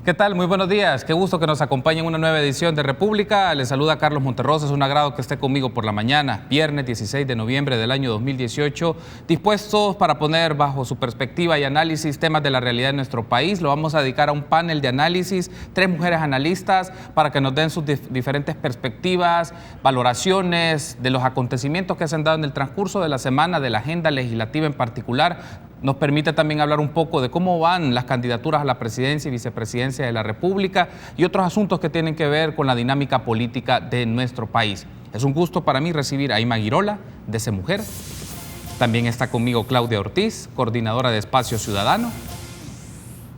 ¿Qué tal? Muy buenos días. Qué gusto que nos acompañe en una nueva edición de República. Les saluda Carlos Monterrosa. Es un agrado que esté conmigo por la mañana, viernes 16 de noviembre del año 2018, dispuestos para poner bajo su perspectiva y análisis temas de la realidad de nuestro país. Lo vamos a dedicar a un panel de análisis, 3 mujeres analistas, para que nos den sus diferentes perspectivas, valoraciones de los acontecimientos que se han dado en el transcurso de la semana, de la agenda legislativa en particular. Nos permite también hablar un poco de cómo van las candidaturas a la presidencia y vicepresidencia de la República y otros asuntos que tienen que ver con la dinámica política de nuestro país. Es un gusto para mí recibir a Ima Girola, de CEMUJER. También está conmigo Claudia Ortiz, coordinadora de Espacio Ciudadano.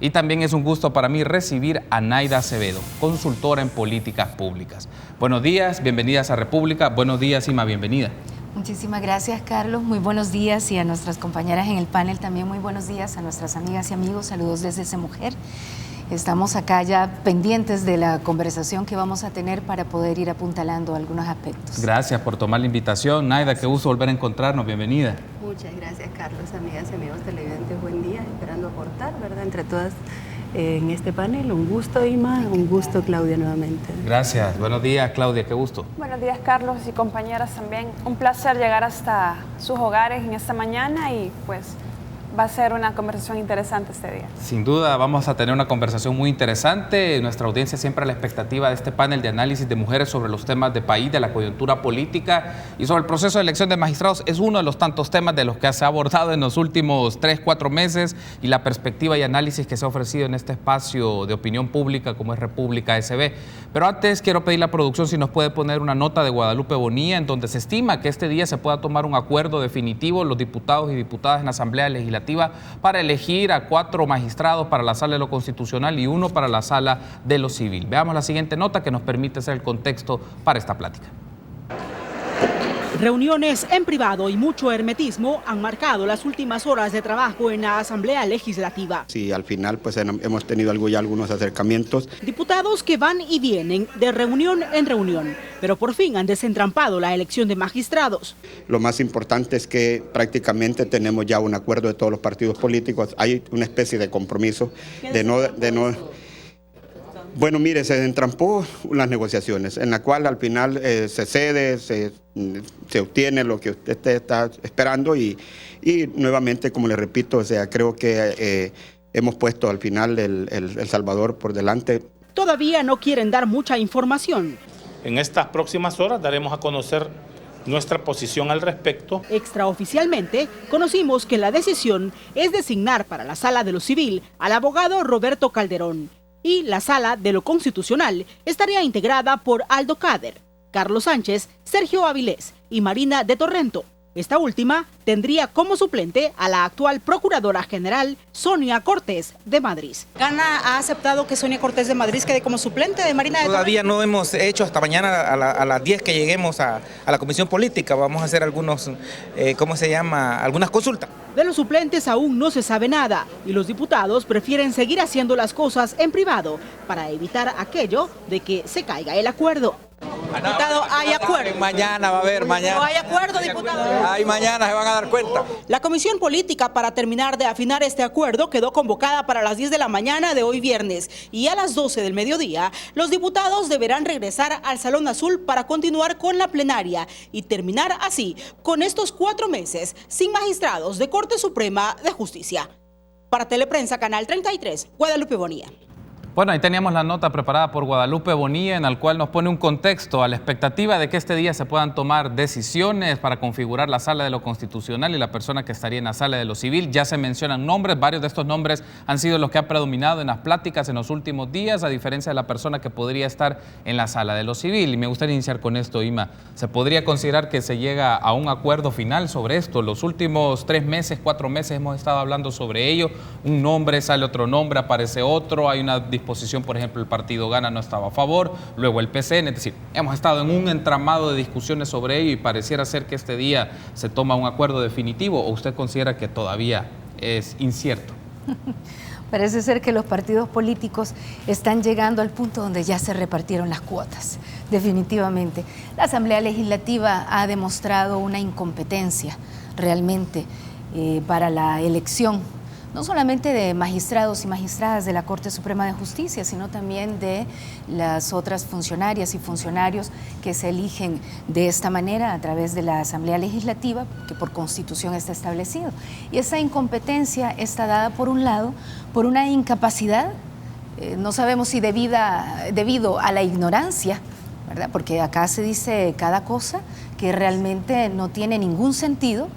Y también es un gusto para mí recibir a Naida Acevedo, consultora en políticas públicas. Buenos días, bienvenidas a República. Buenos días, Ima, bienvenida. Muchísimas gracias, Carlos. Muy buenos días, y a nuestras compañeras en el panel también muy buenos días, a nuestras amigas y amigos. Saludos desde CEMUJER. Estamos acá ya pendientes de la conversación que vamos a tener para poder ir apuntalando algunos aspectos. Gracias por tomar la invitación. Naida, qué gusto volver a encontrarnos. Bienvenida. Muchas gracias, Carlos. Amigas y amigos televidentes, buen día. Esperando aportar, ¿verdad?, entre todas en este panel. Un gusto, Ima. Un gusto, Claudia, nuevamente. Gracias. Buenos días, Claudia. Qué gusto. Buenos días, Carlos y compañeras también. Un placer llegar hasta sus hogares en esta mañana y pues va a ser una conversación interesante este día. Sin duda vamos a tener una conversación muy interesante. Nuestra audiencia siempre a la expectativa de este panel de análisis de mujeres sobre los temas de país, de la coyuntura política y sobre el proceso de elección de magistrados. Es uno de los tantos temas de los que se ha abordado en los últimos 3-4 meses y la perspectiva y análisis que se ha ofrecido en este espacio de opinión pública como es República SB. Pero antes quiero pedir a la producción si nos puede poner una nota de Guadalupe Bonilla en donde se estima que este día se pueda tomar un acuerdo definitivo los diputados y diputadas en la Asamblea Legislativa para elegir a 4 magistrados para la Sala de lo Constitucional y 1 para la Sala de lo Civil. Veamos la siguiente nota que nos permite hacer el contexto para esta plática. Reuniones en privado y mucho hermetismo han marcado las últimas horas de trabajo en la Asamblea Legislativa. Sí, al final pues hemos tenido algunos acercamientos. Diputados que van y vienen de reunión en reunión, pero por fin han desentrampado la elección de magistrados. Lo más importante es que prácticamente tenemos ya un acuerdo de todos los partidos políticos. Hay una especie de compromiso de no. Bueno, mire, se entrampó las negociaciones, en la cual al final se cede, se obtiene lo que usted está esperando y nuevamente, como le repito, o sea, creo que hemos puesto al final El Salvador por delante. Todavía no quieren dar mucha información. En estas próximas horas daremos a conocer nuestra posición al respecto. Extraoficialmente, conocimos que la decisión es designar para la Sala de lo Civil al abogado Roberto Calderón. Y la Sala de lo Constitucional estaría integrada por Aldo Cader, Carlos Sánchez, Sergio Avilés y Marina de Torrento. Esta última tendría como suplente a la actual Procuradora General Sonia Cortés de Madrid. ¿Gana ha aceptado que Sonia Cortés de Madrid quede como suplente de Marina de Torrento? Todavía no hemos hecho hasta mañana a las 10 que lleguemos a la Comisión Política. Vamos a hacer algunas consultas. De los suplentes aún no se sabe nada y los diputados prefieren seguir haciendo las cosas en privado para evitar aquello de que se caiga el acuerdo. Diputado, ¿hay acuerdo? Mañana va a haber, mañana. ¿No hay acuerdo, diputado? Ay, mañana se van a dar cuenta. La Comisión Política, para terminar de afinar este acuerdo, quedó convocada para las 10 de la mañana de hoy viernes. Y a las 12 del mediodía, los diputados deberán regresar al Salón Azul para continuar con la plenaria y terminar así con estos 4 meses sin magistrados de Corte Suprema de Justicia. Para Teleprensa, Canal 33, Guadalupe Bonilla. Bueno, ahí teníamos la nota preparada por Guadalupe Bonilla, en la cual nos pone un contexto a la expectativa de que este día se puedan tomar decisiones para configurar la Sala de lo Constitucional y la persona que estaría en la Sala de lo Civil. Ya se mencionan nombres, varios de estos nombres han sido los que han predominado en las pláticas en los últimos días, a diferencia de la persona que podría estar en la Sala de lo Civil. Y me gustaría iniciar con esto, Ima. ¿Se podría considerar que se llega a un acuerdo final sobre esto? Los últimos 3 meses, 4 meses hemos estado hablando sobre ello. Un nombre, sale otro nombre, aparece otro, hay una disposición, por ejemplo, el partido Gana no estaba a favor, luego el PCN, es decir, hemos estado en un entramado de discusiones sobre ello y pareciera ser que este día se toma un acuerdo definitivo, ¿o usted considera que todavía es incierto? Parece ser que los partidos políticos están llegando al punto donde ya se repartieron las cuotas, definitivamente. La Asamblea Legislativa ha demostrado una incompetencia realmente para la elección no solamente de magistrados y magistradas de la Corte Suprema de Justicia, sino también de las otras funcionarias y funcionarios que se eligen de esta manera a través de la Asamblea Legislativa, que por Constitución está establecido. Y esa incompetencia está dada, por un lado, por una incapacidad, no sabemos si debido a la ignorancia, ¿verdad? Porque acá se dice cada cosa que realmente no tiene ningún sentido,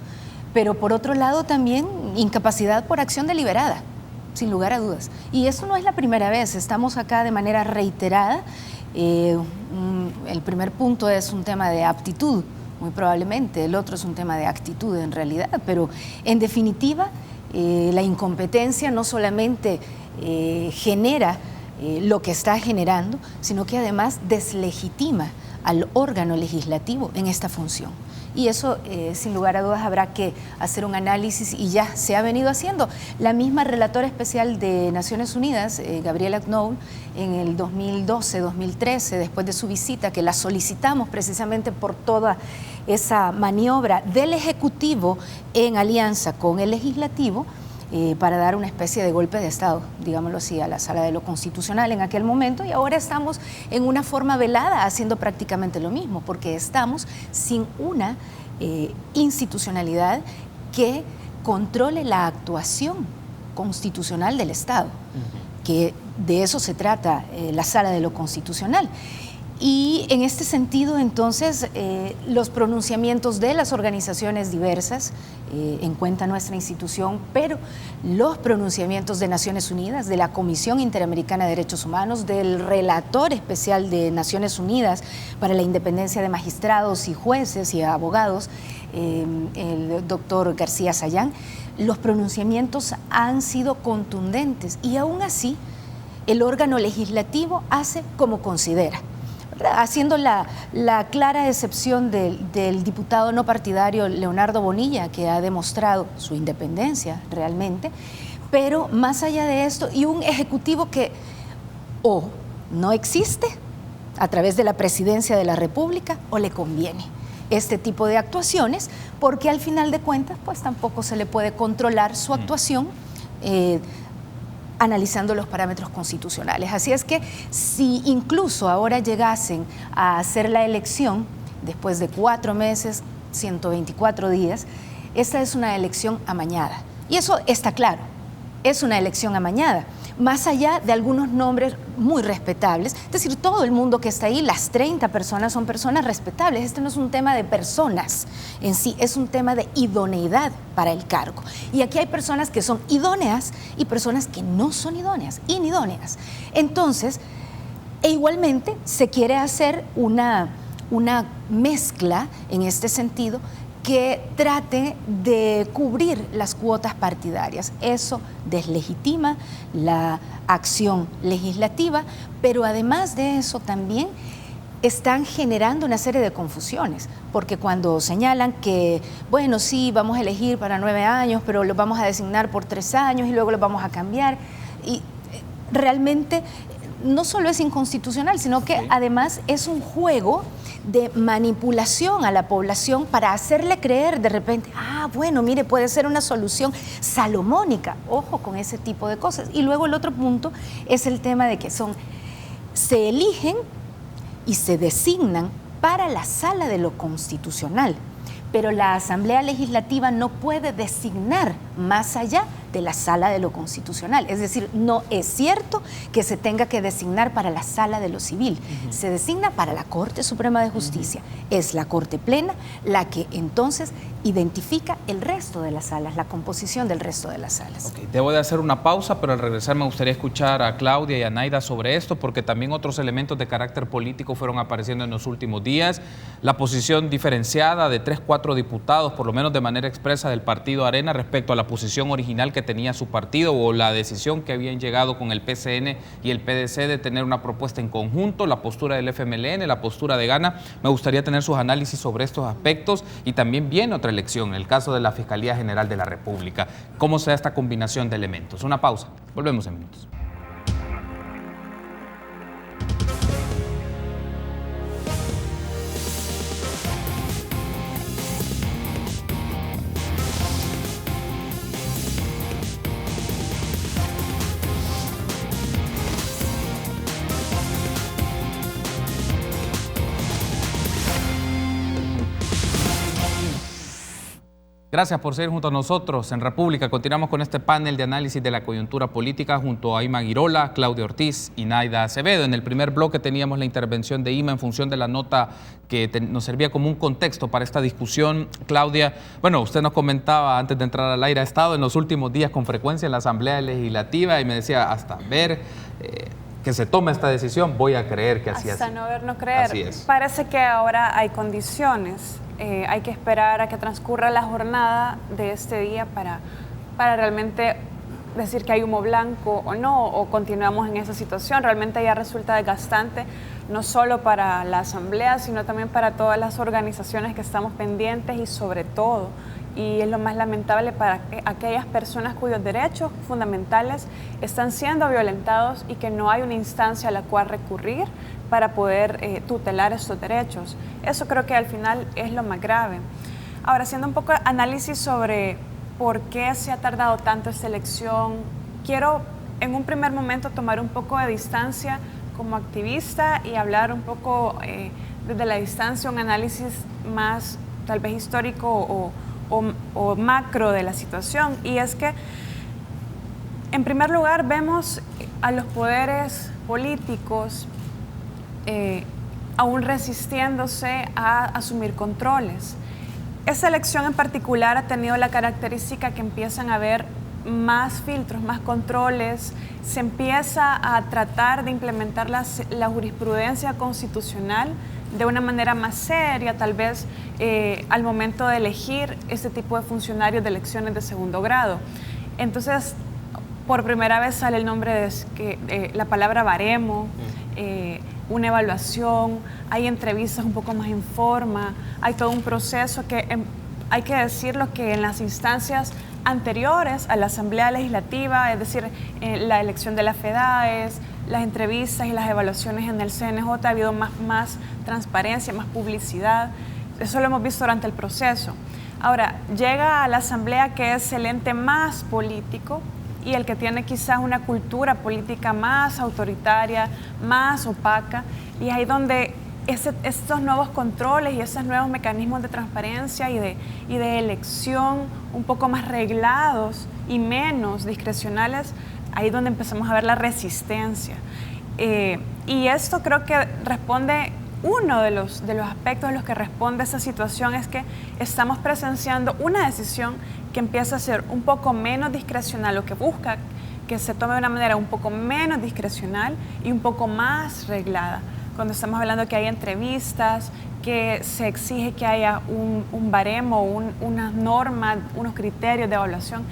pero por otro lado también incapacidad por acción deliberada, sin lugar a dudas. Y eso no es la primera vez, estamos acá de manera reiterada. El primer punto es un tema de aptitud, muy probablemente, el otro es un tema de actitud en realidad, pero en definitiva la incompetencia no solamente genera lo que está generando, sino que además deslegitima al órgano legislativo en esta función. Y eso, sin lugar a dudas, habrá que hacer un análisis y ya se ha venido haciendo. La misma relatora especial de Naciones Unidas, Gabriela Knoll, en el 2012-2013, después de su visita, que la solicitamos precisamente por toda esa maniobra del Ejecutivo en alianza con el Legislativo, para dar una especie de golpe de Estado, digámoslo así, a la Sala de lo Constitucional en aquel momento, y ahora estamos en una forma velada haciendo prácticamente lo mismo, porque estamos sin una institucionalidad que controle la actuación constitucional del Estado, que de eso se trata la Sala de lo Constitucional. Y en este sentido, entonces, los pronunciamientos de las organizaciones diversas en cuenta nuestra institución, pero los pronunciamientos de Naciones Unidas, de la Comisión Interamericana de Derechos Humanos, del relator especial de Naciones Unidas para la independencia de magistrados y jueces y abogados, el doctor García Sayán, los pronunciamientos han sido contundentes y aún así el órgano legislativo hace como considera, haciendo la clara excepción del diputado no partidario Leonardo Bonilla, que ha demostrado su independencia realmente, pero más allá de esto, y un ejecutivo que o no existe a través de la Presidencia de la República o le conviene este tipo de actuaciones, porque al final de cuentas pues tampoco se le puede controlar su actuación analizando los parámetros constitucionales. Así es que si incluso ahora llegasen a hacer la elección después de 4 meses, 124 días, esta es una elección amañada. Y eso está claro, es una elección amañada. Más allá de algunos nombres muy respetables, es decir, todo el mundo que está ahí, las 30 personas son personas respetables. Este no es un tema de personas en sí, es un tema de idoneidad para el cargo. Y aquí hay personas que son idóneas y personas que no son idóneas, inidóneas. Entonces, igualmente se quiere hacer una mezcla en este sentido que trate de cubrir las cuotas partidarias. Eso deslegitima la acción legislativa, pero además de eso también están generando una serie de confusiones, porque cuando señalan que, bueno, sí, vamos a elegir para 9 años, pero los vamos a designar por 3 años y luego los vamos a cambiar, y realmente no solo es inconstitucional, sino que además es un juego de manipulación a la población para hacerle creer de repente, bueno, mire, puede ser una solución salomónica. Ojo con ese tipo de cosas. Y luego el otro punto es el tema de que se eligen y se designan para la Sala de lo Constitucional, pero la Asamblea Legislativa no puede designar más allá de la Sala de lo Constitucional. Es decir, no es cierto que se tenga que designar para la Sala de lo Civil. Se designa para la Corte Suprema de Justicia. Es la Corte Plena la que entonces identifica el resto de las salas, la composición del resto de las salas. Okay, debo de hacer una pausa, pero al regresar me gustaría escuchar a Claudia y a Naida sobre esto, porque también otros elementos de carácter político fueron apareciendo en los últimos días. La posición diferenciada de 3-4 diputados, por lo menos de manera expresa, del Partido Arena respecto a la posición original que tenía su partido, o la decisión que habían llegado con el PCN y el PDC de tener una propuesta en conjunto, la postura del FMLN, la postura de Gana. Me gustaría tener sus análisis sobre estos aspectos, y también viene otra elección, el caso de la Fiscalía General de la República. ¿Cómo se da esta combinación de elementos? Una pausa, volvemos en minutos. Gracias por seguir junto a nosotros en República. Continuamos con este panel de análisis de la coyuntura política junto a Ima Girola, Claudia Ortiz y Naida Acevedo. En el primer bloque teníamos la intervención de Ima en función de la nota que nos servía como un contexto para esta discusión. Claudia, bueno, usted nos comentaba antes de entrar al aire, ha estado en los últimos días con frecuencia en la Asamblea Legislativa y me decía, hasta ver que se tome esta decisión, voy a creer que así es. Hasta no ver, no creer. Así es. Parece que ahora hay condiciones. Hay que esperar a que transcurra la jornada de este día para realmente decir que hay humo blanco o no, o continuamos en esa situación. Realmente ya resulta desgastante, no solo para la Asamblea, sino también para todas las organizaciones que estamos pendientes y sobre todo, y es lo más lamentable, para aquellas personas cuyos derechos fundamentales están siendo violentados y que no hay una instancia a la cual recurrir para poder tutelar estos derechos. Eso creo que al final es lo más grave. Ahora, haciendo un poco de análisis sobre por qué se ha tardado tanto esta elección, quiero en un primer momento tomar un poco de distancia como activista y hablar un poco desde la distancia, un análisis más tal vez histórico o macro de la situación. Y es que, en primer lugar, vemos a los poderes políticos aún resistiéndose a asumir controles. Esta elección en particular ha tenido la característica que empiezan a haber más filtros, más controles, se empieza a tratar de implementar la jurisprudencia constitucional de una manera más seria, tal vez al momento de elegir este tipo de funcionarios de elecciones de segundo grado. Entonces, por primera vez sale el nombre de la palabra baremo, una evaluación, hay entrevistas un poco más en forma, hay todo un proceso que hay que decirlo que en las instancias anteriores a la Asamblea Legislativa, es decir, la elección de las FEDAES, las entrevistas y las evaluaciones en el CNJ, ha habido más transparencia, más publicidad. Eso lo hemos visto durante el proceso. Ahora, llega a la Asamblea, que es el ente más político y el que tiene quizás una cultura política más autoritaria, más opaca, y ahí donde estos nuevos controles y esos nuevos mecanismos de transparencia y de elección un poco más reglados y menos discrecionales, ahí es donde empezamos a ver la resistencia. Y esto creo que responde, uno de los aspectos de los que responde esa situación es que estamos presenciando una decisión que empieza a ser un poco menos discrecional, o que busca que se tome de una manera un poco menos discrecional y un poco más reglada. Cuando estamos hablando de que hay entrevistas, que se exige que haya un baremo, una norma, unos criterios de evaluación,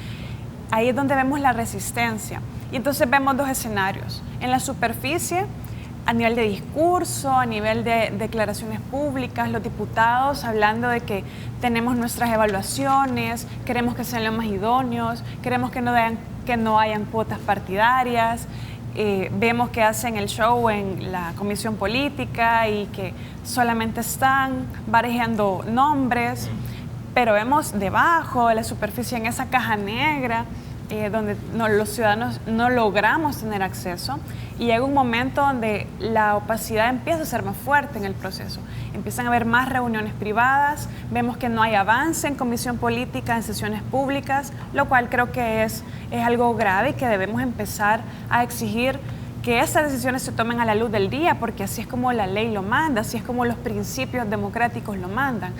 ahí es donde vemos la resistencia. Y entonces vemos dos escenarios. En la superficie, a nivel de discurso, a nivel de declaraciones públicas, los diputados hablando de que tenemos nuestras evaluaciones, queremos que sean los más idóneos, queremos que no hayan cuotas partidarias. Vemos que hacen el show en la comisión política y que solamente están barajando nombres, pero vemos debajo de la superficie, en esa caja negra, donde los ciudadanos no logramos tener acceso, y llega un momento donde la opacidad empieza a ser más fuerte en el proceso. Empiezan a haber más reuniones privadas, vemos que no hay avance en comisión política, en sesiones públicas, lo cual creo que es algo grave y que debemos empezar a exigir que estas decisiones se tomen a la luz del día, porque así es como la ley lo manda, así es como los principios democráticos lo mandan.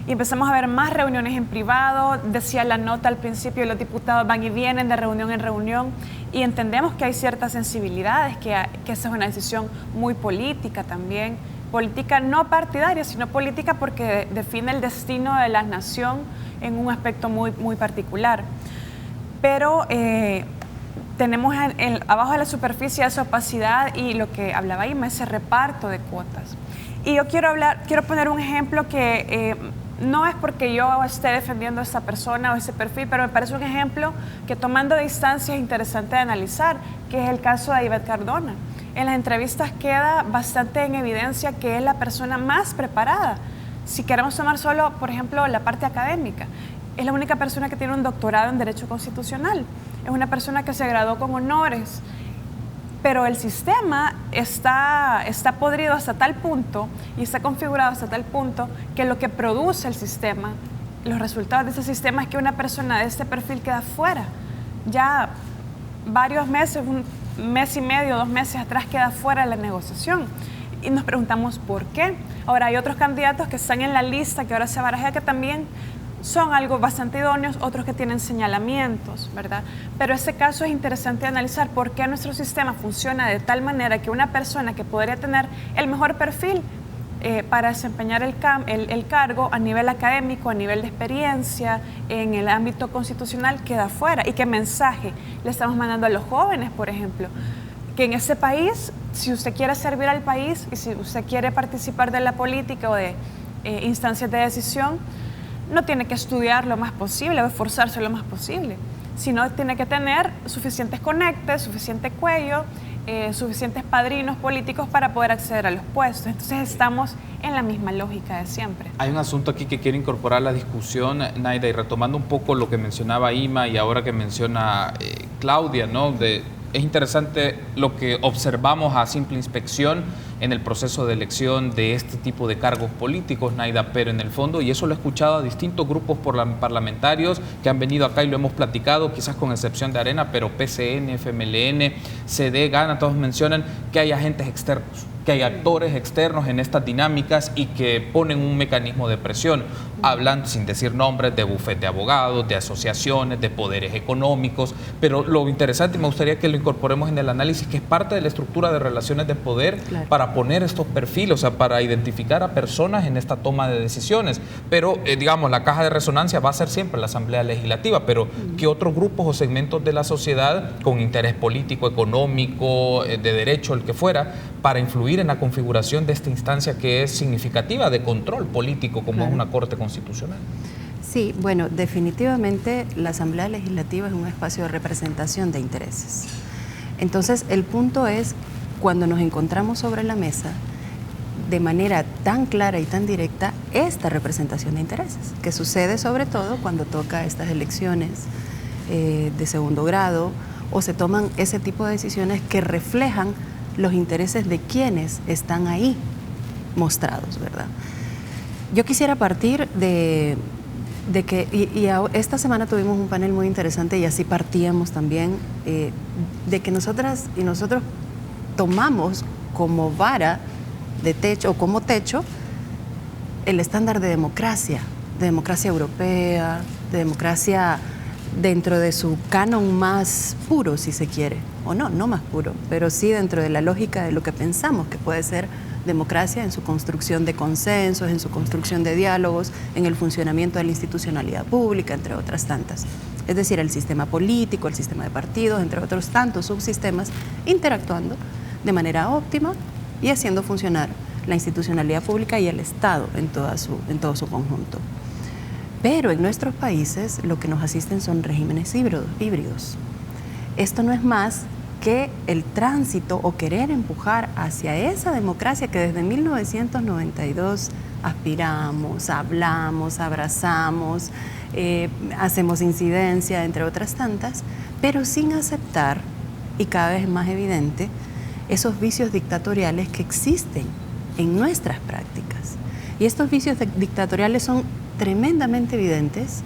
Y empezamos a ver más reuniones en privado. Decía la nota al principio, los diputados van y vienen de reunión en reunión, y entendemos que hay ciertas sensibilidades, que esa es una decisión muy política también, política no partidaria, sino política porque define el destino de la nación en un aspecto muy, muy particular. Pero tenemos abajo de la superficie esa opacidad y lo que hablaba Ima, ese reparto de cuotas. Y yo quiero poner un ejemplo que no es porque yo esté defendiendo a esta persona o ese perfil, pero me parece un ejemplo que, tomando distancia, es interesante de analizar, que es el caso de Ivette Cardona. En las entrevistas queda bastante en evidencia que es la persona más preparada. Si queremos tomar solo, por ejemplo, la parte académica, es la única persona que tiene un doctorado en Derecho Constitucional. Es una persona que se graduó con honores. Pero el sistema está podrido hasta tal punto y está configurado hasta tal punto que lo que produce el sistema los resultados de ese sistema es que una persona de este perfil queda fuera. Ya varios meses, un mes y medio, 2 meses atrás queda fuera de la negociación. Y nos preguntamos por qué. Ahora hay otros candidatos que están en la lista que ahora se barajea que también son algo bastante idóneos, otros que tienen señalamientos, ¿verdad? Pero ese caso es interesante analizar por qué nuestro sistema funciona de tal manera que una persona que podría tener el mejor perfil para desempeñar el cargo a nivel académico, a nivel de experiencia, en el ámbito constitucional, queda fuera. ¿Y qué mensaje le estamos mandando a los jóvenes, por ejemplo? Que en ese país, si usted quiere servir al país y si usted quiere participar de la política o de instancias de decisión, no tiene que estudiar lo más posible o esforzarse lo más posible, sino tiene que tener suficientes conectes, suficiente cuello, suficientes padrinos políticos para poder acceder a los puestos. Entonces estamos en la misma lógica de siempre. Hay un asunto aquí que quiero incorporar a la discusión, Naida, y retomando un poco lo que mencionaba Ima y ahora que menciona Claudia, ¿no? Es interesante lo que observamos a simple inspección en el proceso de elección de este tipo de cargos políticos, Naida, pero en el fondo, y eso lo he escuchado a distintos grupos parlamentarios que han venido acá y lo hemos platicado, quizás con excepción de Arena, pero PCN, FMLN, CD, GANA, todos mencionan que hay agentes externos, que hay actores externos en estas dinámicas y que ponen un mecanismo de presión. Hablan, sin decir nombres, de bufete de abogados, de asociaciones, de poderes económicos, pero lo interesante, y me gustaría que lo incorporemos en el análisis, que es parte de la estructura de relaciones de poder, claro, para poner estos perfiles, o sea, para identificar a personas en esta toma de decisiones. Pero, digamos, la caja de resonancia va a ser siempre la Asamblea Legislativa, pero ¿qué otros grupos o segmentos de la sociedad con interés político, económico, de derecho, el que fuera, para influir en la configuración de esta instancia que es significativa de control político como es una Corte Constitucional? Sí, bueno, definitivamente la Asamblea Legislativa es un espacio de representación de intereses. Entonces, el punto es, cuando nos encontramos sobre la mesa, de manera tan clara y tan directa, esta representación de intereses, que sucede sobre todo cuando toca estas elecciones de segundo grado, o se toman ese tipo de decisiones que reflejan los intereses de quienes están ahí mostrados, ¿verdad? Yo quisiera partir de que, esta semana tuvimos un panel muy interesante y así partíamos también, de que nosotras y nosotros tomamos como vara de techo o como techo el estándar de democracia europea, de democracia dentro de su canon más puro, si se quiere, o no más puro, pero sí dentro de la lógica de lo que pensamos que puede ser democracia en su construcción de consensos, en su construcción de diálogos, en el funcionamiento de la institucionalidad pública, entre otras tantas. Es decir, el sistema político, el sistema de partidos, entre otros tantos subsistemas, interactuando de manera óptima y haciendo funcionar la institucionalidad pública y el Estado en todo su conjunto. Pero en nuestros países lo que nos asisten son regímenes híbridos. Esto no es más que el tránsito o querer empujar hacia esa democracia que desde 1992 aspiramos, hablamos, abrazamos, hacemos incidencia, entre otras tantas, pero sin aceptar, y cada vez más evidente, esos vicios dictatoriales que existen en nuestras prácticas. Y estos vicios dictatoriales son tremendamente evidentes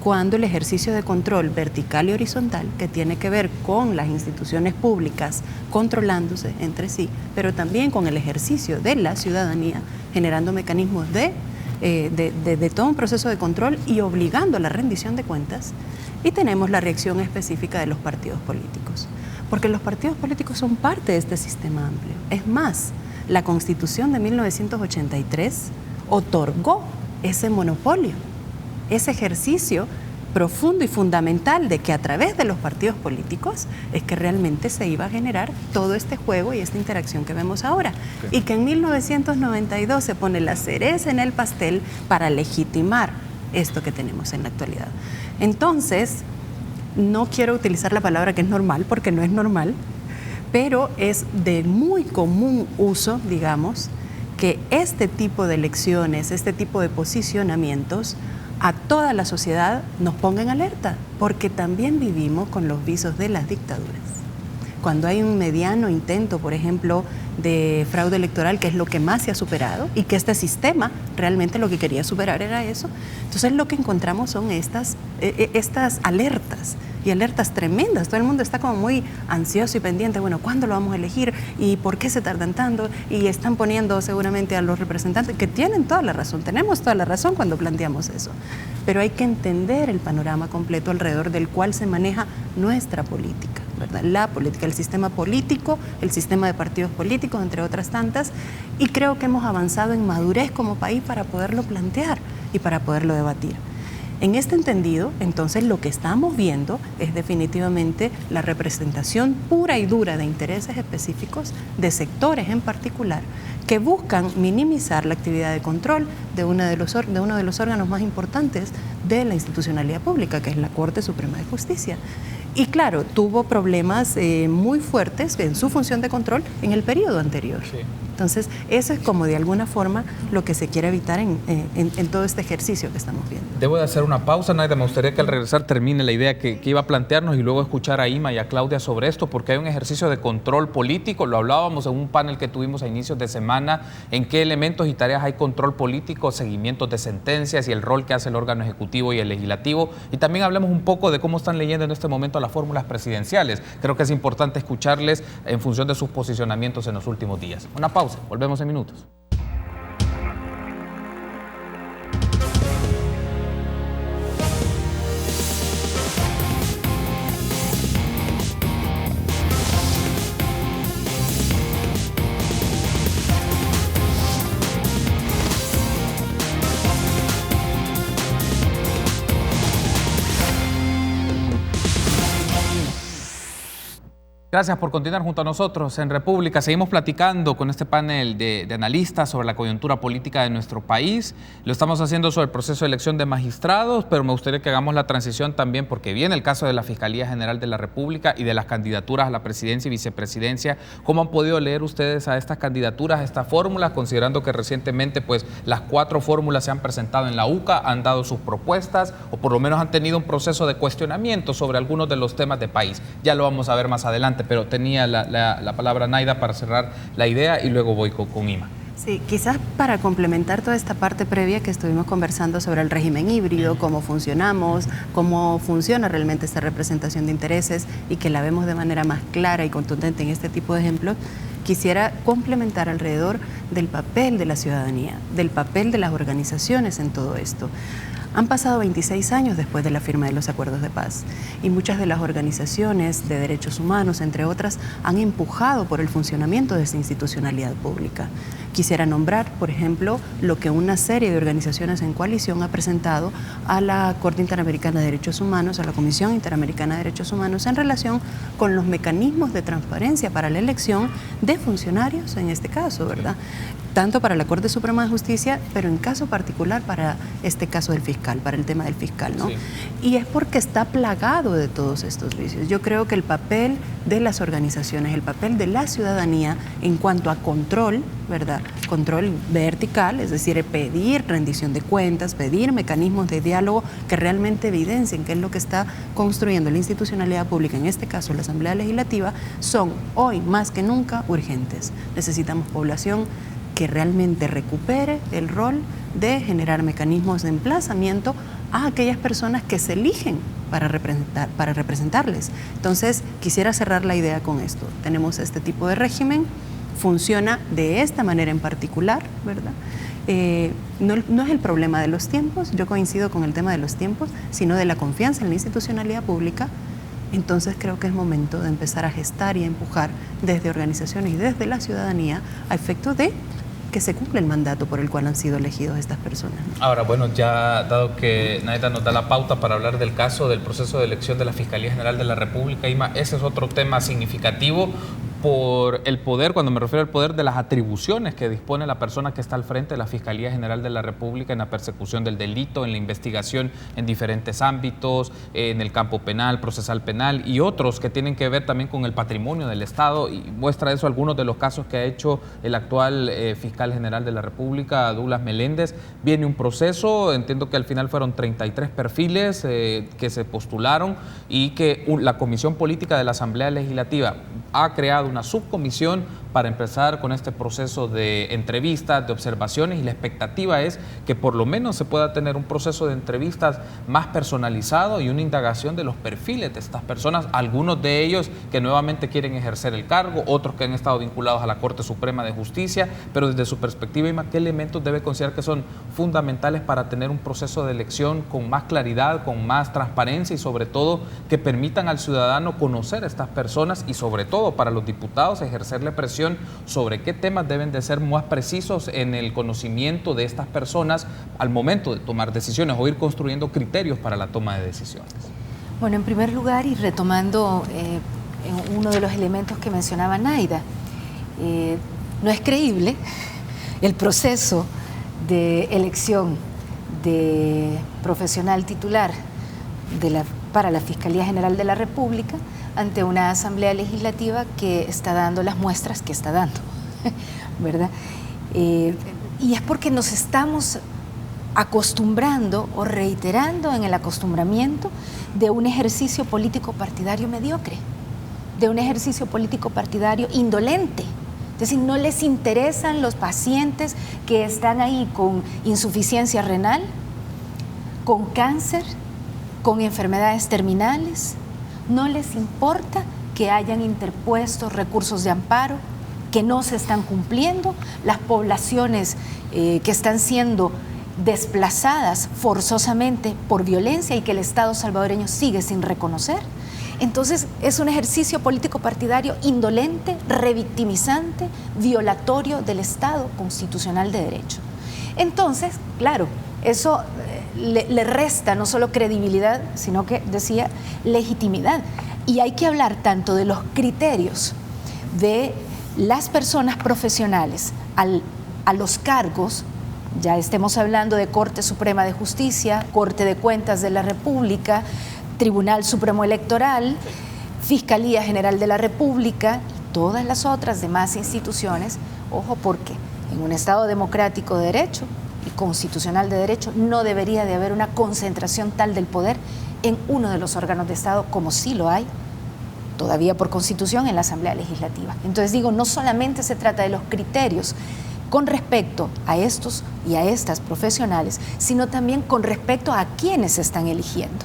cuando el ejercicio de control vertical y horizontal, que tiene que ver con las instituciones públicas controlándose entre sí, pero también con el ejercicio de la ciudadanía, generando mecanismos de todo un proceso de control y obligando a la rendición de cuentas, y tenemos la reacción específica de los partidos políticos, porque los partidos políticos son parte de este sistema amplio. Es más, la Constitución de 1983 otorgó ese monopolio, ese ejercicio profundo y fundamental de que a través de los partidos políticos es que realmente se iba a generar todo este juego y esta interacción que vemos ahora. Okay. Y que en 1992 se pone la cereza en el pastel para legitimar esto que tenemos en la actualidad. Entonces, no quiero utilizar la palabra que es normal, porque no es normal, pero es de muy común uso, digamos, que este tipo de elecciones, este tipo de posicionamientos a toda la sociedad nos ponga en alerta, porque también vivimos con los visos de las dictaduras. Cuando hay un mediano intento, por ejemplo, de fraude electoral, que es lo que más se ha superado, y que este sistema realmente lo que quería superar era eso. Entonces lo que encontramos son estas alertas, y alertas tremendas. Todo el mundo está como muy ansioso y pendiente, bueno, ¿cuándo lo vamos a elegir? ¿Y por qué se tardan tanto? Y están poniendo seguramente a los representantes, que tienen toda la razón, tenemos toda la razón cuando planteamos eso, pero hay que entender el panorama completo alrededor del cual se maneja nuestra política, ¿verdad? La política, el sistema político, el sistema de partidos políticos, entre otras tantas, y creo que hemos avanzado en madurez como país para poderlo plantear y para poderlo debatir. En este entendido, entonces, lo que estamos viendo es definitivamente la representación pura y dura de intereses específicos, de sectores en particular, que buscan minimizar la actividad de control de uno de los órganos más importantes de la institucionalidad pública, que es la Corte Suprema de Justicia. Y claro, tuvo problemas muy fuertes en su función de control en el periodo anterior. Sí. Entonces, eso es como de alguna forma lo que se quiere evitar en todo este ejercicio que estamos viendo. Debo de hacer una pausa, Naida. Me gustaría que al regresar termine la idea que iba a plantearnos y luego escuchar a Ima y a Claudia sobre esto, porque hay un ejercicio de control político. Lo hablábamos en un panel que tuvimos a inicios de semana, en qué elementos y tareas hay control político, seguimientos de sentencias y el rol que hace el órgano ejecutivo y el legislativo. Y también hablemos un poco de cómo están leyendo en este momento las fórmulas presidenciales. Creo que es importante escucharles en función de sus posicionamientos en los últimos días. Una pausa. Volvemos en minutos. Gracias por continuar junto a nosotros en República. Seguimos platicando con este panel de analistas sobre la coyuntura política de nuestro país. Lo estamos haciendo sobre el proceso de elección de magistrados, pero me gustaría que hagamos la transición también porque viene el caso de la Fiscalía General de la República y de las candidaturas a la presidencia y vicepresidencia. ¿Cómo han podido leer ustedes a estas candidaturas, a estas fórmulas, considerando que recientemente pues las 4 fórmulas se han presentado en la UCA, han dado sus propuestas o por lo menos han tenido un proceso de cuestionamiento sobre algunos de los temas de país? Ya lo vamos a ver más adelante, pero tenía la palabra Naida para cerrar la idea y luego voy con Ima. Sí, quizás para complementar toda esta parte previa que estuvimos conversando sobre el régimen híbrido, cómo funcionamos, cómo funciona realmente esta representación de intereses y que la vemos de manera más clara y contundente en este tipo de ejemplos, quisiera complementar alrededor del papel de la ciudadanía, del papel de las organizaciones en todo esto. Han pasado 26 años después de la firma de los acuerdos de paz y muchas de las organizaciones de derechos humanos, entre otras, han empujado por el funcionamiento de esta institucionalidad pública. Quisiera nombrar, por ejemplo, lo que una serie de organizaciones en coalición ha presentado a la Corte Interamericana de Derechos Humanos, a la Comisión Interamericana de Derechos Humanos, en relación con los mecanismos de transparencia para la elección de funcionarios, en este caso, ¿verdad? Tanto para la Corte Suprema de Justicia, pero en caso particular para este caso del fiscal, para el tema del fiscal, ¿no? Sí. Y es porque está plagado de todos estos vicios. Yo creo que el papel de las organizaciones, el papel de la ciudadanía en cuanto a control, ¿verdad? Control vertical, es decir, pedir rendición de cuentas, pedir mecanismos de diálogo que realmente evidencien qué es lo que está construyendo la institucionalidad pública, en este caso la Asamblea Legislativa, son hoy más que nunca urgentes. Necesitamos población que realmente recupere el rol de generar mecanismos de emplazamiento a aquellas personas que se eligen para representarles. Entonces, quisiera cerrar la idea con esto. Tenemos este tipo de régimen, funciona de esta manera en particular, ¿verdad? No es el problema de los tiempos, yo coincido con el tema de los tiempos, sino de la confianza en la institucionalidad pública. Entonces creo que es momento de empezar a gestar y a empujar desde organizaciones y desde la ciudadanía a efecto de que se cumpla el mandato por el cual han sido elegidos estas personas. Ahora, bueno, ya dado que Naida nos da la pauta para hablar del caso del proceso de elección de la Fiscalía General de la República, Ima, ese es otro tema significativo por el poder, cuando me refiero al poder de las atribuciones que dispone la persona que está al frente de la Fiscalía General de la República en la persecución del delito, en la investigación en diferentes ámbitos, en el campo penal, procesal penal y otros que tienen que ver también con el patrimonio del Estado, y muestra eso algunos de los casos que ha hecho el actual fiscal general de la República, Douglas Meléndez. Viene un proceso, entiendo que al final fueron 33 perfiles que se postularon y que la Comisión Política de la Asamblea Legislativa ha creado una subcomisión para empezar con este proceso de entrevistas, de observaciones, y la expectativa es que por lo menos se pueda tener un proceso de entrevistas más personalizado y una indagación de los perfiles de estas personas, algunos de ellos que nuevamente quieren ejercer el cargo, otros que han estado vinculados a la Corte Suprema de Justicia, pero desde su perspectiva, Ima, ¿qué elementos debe considerar que son fundamentales para tener un proceso de elección con más claridad, con más transparencia y sobre todo que permitan al ciudadano conocer a estas personas y sobre todo para los diputados ejercerle presión sobre qué temas deben de ser más precisos en el conocimiento de estas personas al momento de tomar decisiones o ir construyendo criterios para la toma de decisiones? Bueno, en primer lugar, y retomando uno de los elementos que mencionaba Naida, no es creíble el proceso de elección de profesional titular para la Fiscalía General de la República ante una Asamblea Legislativa que está dando las muestras que está dando, ¿verdad? Y es porque nos estamos acostumbrando o reiterando en el acostumbramiento de un ejercicio político partidario mediocre, de un ejercicio político partidario indolente. Es decir, no les interesan los pacientes que están ahí con insuficiencia renal, con cáncer, con enfermedades terminales. No les importa que hayan interpuesto recursos de amparo, que no se están cumpliendo, las poblaciones que están siendo desplazadas forzosamente por violencia y que el Estado salvadoreño sigue sin reconocer. Entonces es un ejercicio político partidario indolente, revictimizante, violatorio del Estado constitucional de derecho. Entonces, claro, eso le resta no solo credibilidad, sino que, decía, legitimidad. Y hay que hablar tanto de los criterios de las personas profesionales a los cargos, ya estemos hablando de Corte Suprema de Justicia, Corte de Cuentas de la República, Tribunal Supremo Electoral, Fiscalía General de la República y todas las otras demás instituciones. Ojo, porque en un Estado democrático de derecho y constitucional de derecho no debería de haber una concentración tal del poder en uno de los órganos de Estado, como sí lo hay todavía por Constitución en la Asamblea Legislativa. Entonces digo, no solamente se trata de los criterios con respecto a estos y a estas profesionales, sino también con respecto a quienes se están eligiendo.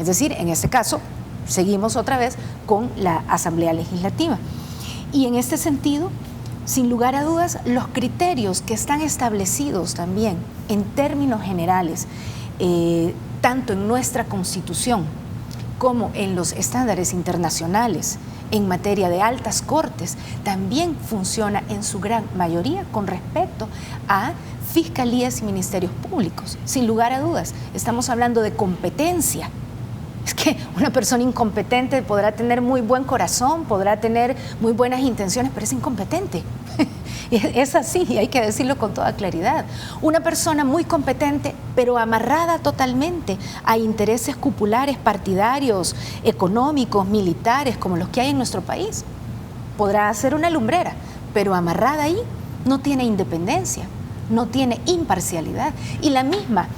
Es decir, en este caso, seguimos otra vez con la Asamblea Legislativa. Y en este sentido, sin lugar a dudas, los criterios que están establecidos también en términos generales, tanto en nuestra Constitución como en los estándares internacionales en materia de altas cortes, también funciona en su gran mayoría con respecto a fiscalías y ministerios públicos. Sin lugar a dudas, estamos hablando de competencia. Es que una persona incompetente podrá tener muy buen corazón, podrá tener muy buenas intenciones, pero es incompetente. Es así y hay que decirlo con toda claridad. Una persona muy competente, pero amarrada totalmente a intereses cupulares, partidarios, económicos, militares, como los que hay en nuestro país, podrá ser una lumbrera, pero amarrada ahí no tiene independencia, no tiene imparcialidad. Y la misma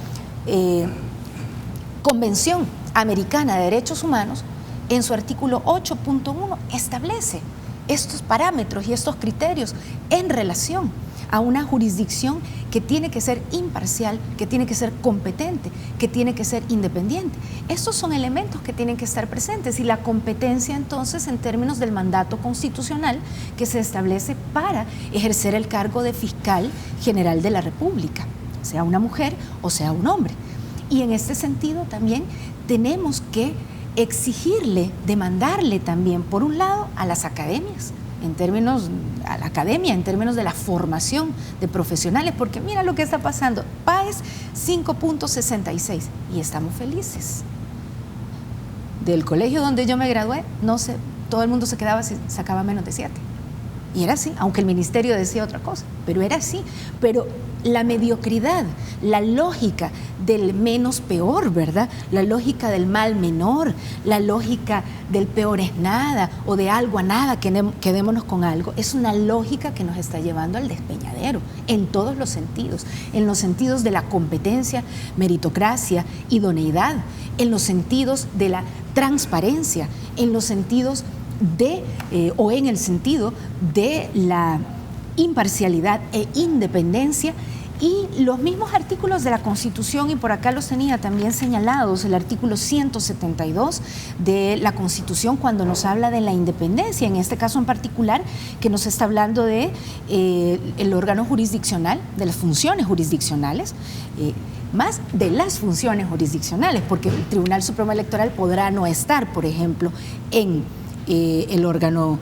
Convención Americana de Derechos Humanos, en su artículo 8.1, establece estos parámetros y estos criterios en relación a una jurisdicción que tiene que ser imparcial, que tiene que ser competente, que tiene que ser independiente. Estos son elementos que tienen que estar presentes y la competencia entonces en términos del mandato constitucional que se establece para ejercer el cargo de fiscal general de la República, sea una mujer o sea un hombre. Y en este sentido también tenemos que exigirle, demandarle también, por un lado, a las academias, a la academia, en términos de la formación de profesionales, porque mira lo que está pasando, PAES 5.66 y estamos felices. Del colegio donde yo me gradué, no sé, todo el mundo se quedaba si sacaba menos de 7. Y era así, aunque el ministerio decía otra cosa, pero era así. Pero la mediocridad, la lógica del menos peor, ¿verdad? La lógica del mal menor, la lógica del peor es nada o de algo a nada, quedémonos con algo, es una lógica que nos está llevando al despeñadero en todos los sentidos, en los sentidos de la competencia, meritocracia, idoneidad, en los sentidos de la transparencia, en los sentidos o en el sentido de la imparcialidad e independencia. Y los mismos artículos de la Constitución, y por acá los tenía también señalados, el artículo 172 de la Constitución, cuando nos habla de la independencia, en este caso en particular, que nos está hablando de el órgano jurisdiccional, de las funciones jurisdiccionales, más de las funciones jurisdiccionales, porque el Tribunal Supremo Electoral podrá no estar, por ejemplo, en el órgano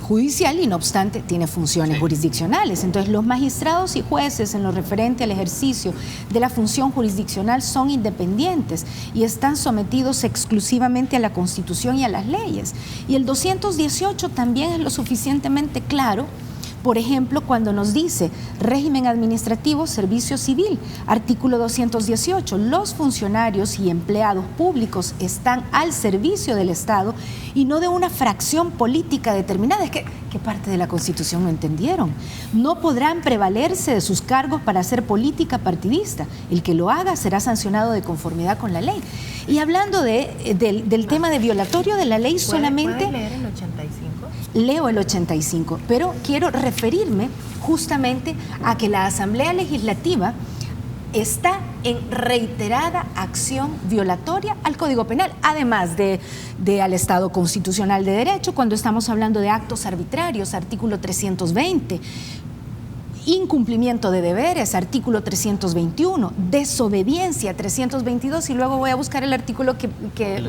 judicial y no obstante tiene funciones jurisdiccionales. Entonces los magistrados y jueces en lo referente al ejercicio de la función jurisdiccional son independientes y están sometidos exclusivamente a la Constitución y a las leyes. Y el 218 también es lo suficientemente claro. Por ejemplo, cuando nos dice régimen administrativo, servicio civil, artículo 218, los funcionarios y empleados públicos están al servicio del Estado y no de una fracción política determinada. Es que, ¿qué parte de la Constitución no entendieron? No podrán prevalerse de sus cargos para hacer política partidista. El que lo haga será sancionado de conformidad con la ley. Y hablando del tema de violatorio de la ley, solamente... ¿Puedes leer el 85? Leo el 85, pero quiero referirme justamente a que la Asamblea Legislativa está en reiterada acción violatoria al Código Penal, además de al Estado Constitucional de Derecho, cuando estamos hablando de actos arbitrarios, artículo 320, incumplimiento de deberes, artículo 321, desobediencia, 322, y luego voy a buscar el artículo que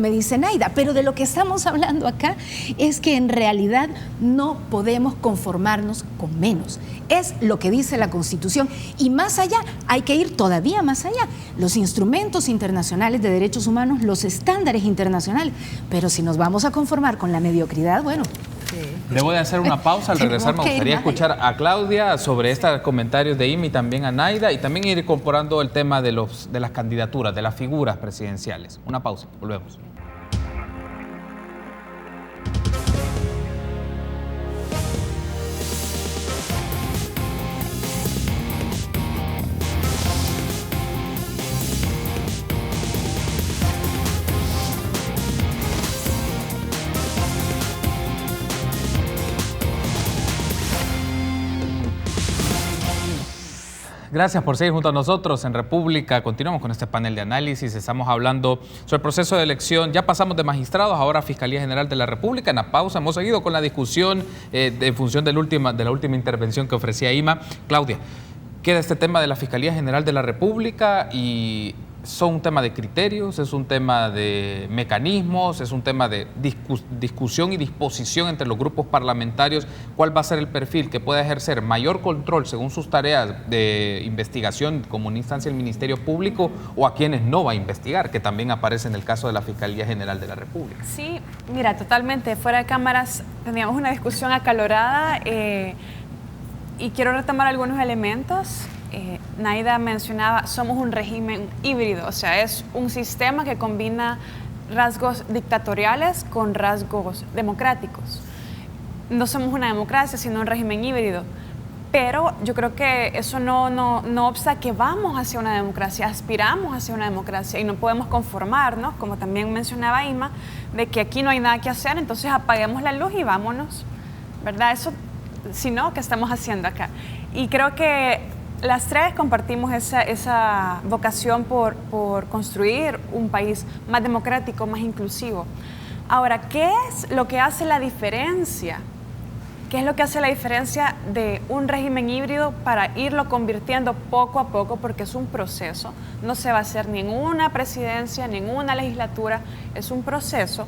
me dice Naida. Pero de lo que estamos hablando acá es que en realidad no podemos conformarnos con menos. Es lo que dice la Constitución y más allá, hay que ir todavía más allá. Los instrumentos internacionales de derechos humanos, los estándares internacionales, pero si nos vamos a conformar con la mediocridad, bueno... Debo de hacer una pausa. Al regresar me gustaría escuchar a Claudia sobre estos comentarios de Ima y también a Naida, y también ir incorporando el tema de las candidaturas, de las figuras presidenciales. Una pausa, volvemos. Gracias por seguir junto a nosotros en República. Continuamos con este panel de análisis. Estamos hablando sobre el proceso de elección. Ya pasamos de magistrados, ahora Fiscalía General de la República. En la pausa hemos seguido con la discusión en función de la última intervención que ofrecía Ima. Claudia, queda este tema de la Fiscalía General de la República y son un tema de criterios, es un tema de mecanismos, es un tema de discusión y disposición entre los grupos parlamentarios. ¿Cuál va a ser el perfil que pueda ejercer mayor control según sus tareas de investigación como una instancia del Ministerio Público, o a quienes no va a investigar, que también aparece en el caso de la Fiscalía General de la República? Sí, mira, totalmente. Fuera de cámaras teníamos una discusión acalorada y quiero retomar algunos elementos. Naida mencionaba, somos un régimen híbrido, o sea, es un sistema que combina rasgos dictatoriales con rasgos democráticos. No somos una democracia, sino un régimen híbrido. Pero yo creo que eso no obsta que vamos hacia una democracia, aspiramos hacia una democracia y no podemos conformarnos, como también mencionaba Ima, de que aquí no hay nada que hacer, entonces apaguemos la luz y vámonos, ¿verdad? Eso, si no, ¿qué estamos haciendo acá? Y creo que las tres compartimos esa vocación por construir un país más democrático, más inclusivo. Ahora, ¿qué es lo que hace la diferencia? ¿Qué es lo que hace la diferencia de un régimen híbrido para irlo convirtiendo poco a poco? Porque es un proceso, no se va a hacer ni en una presidencia, ni en una legislatura, es un proceso.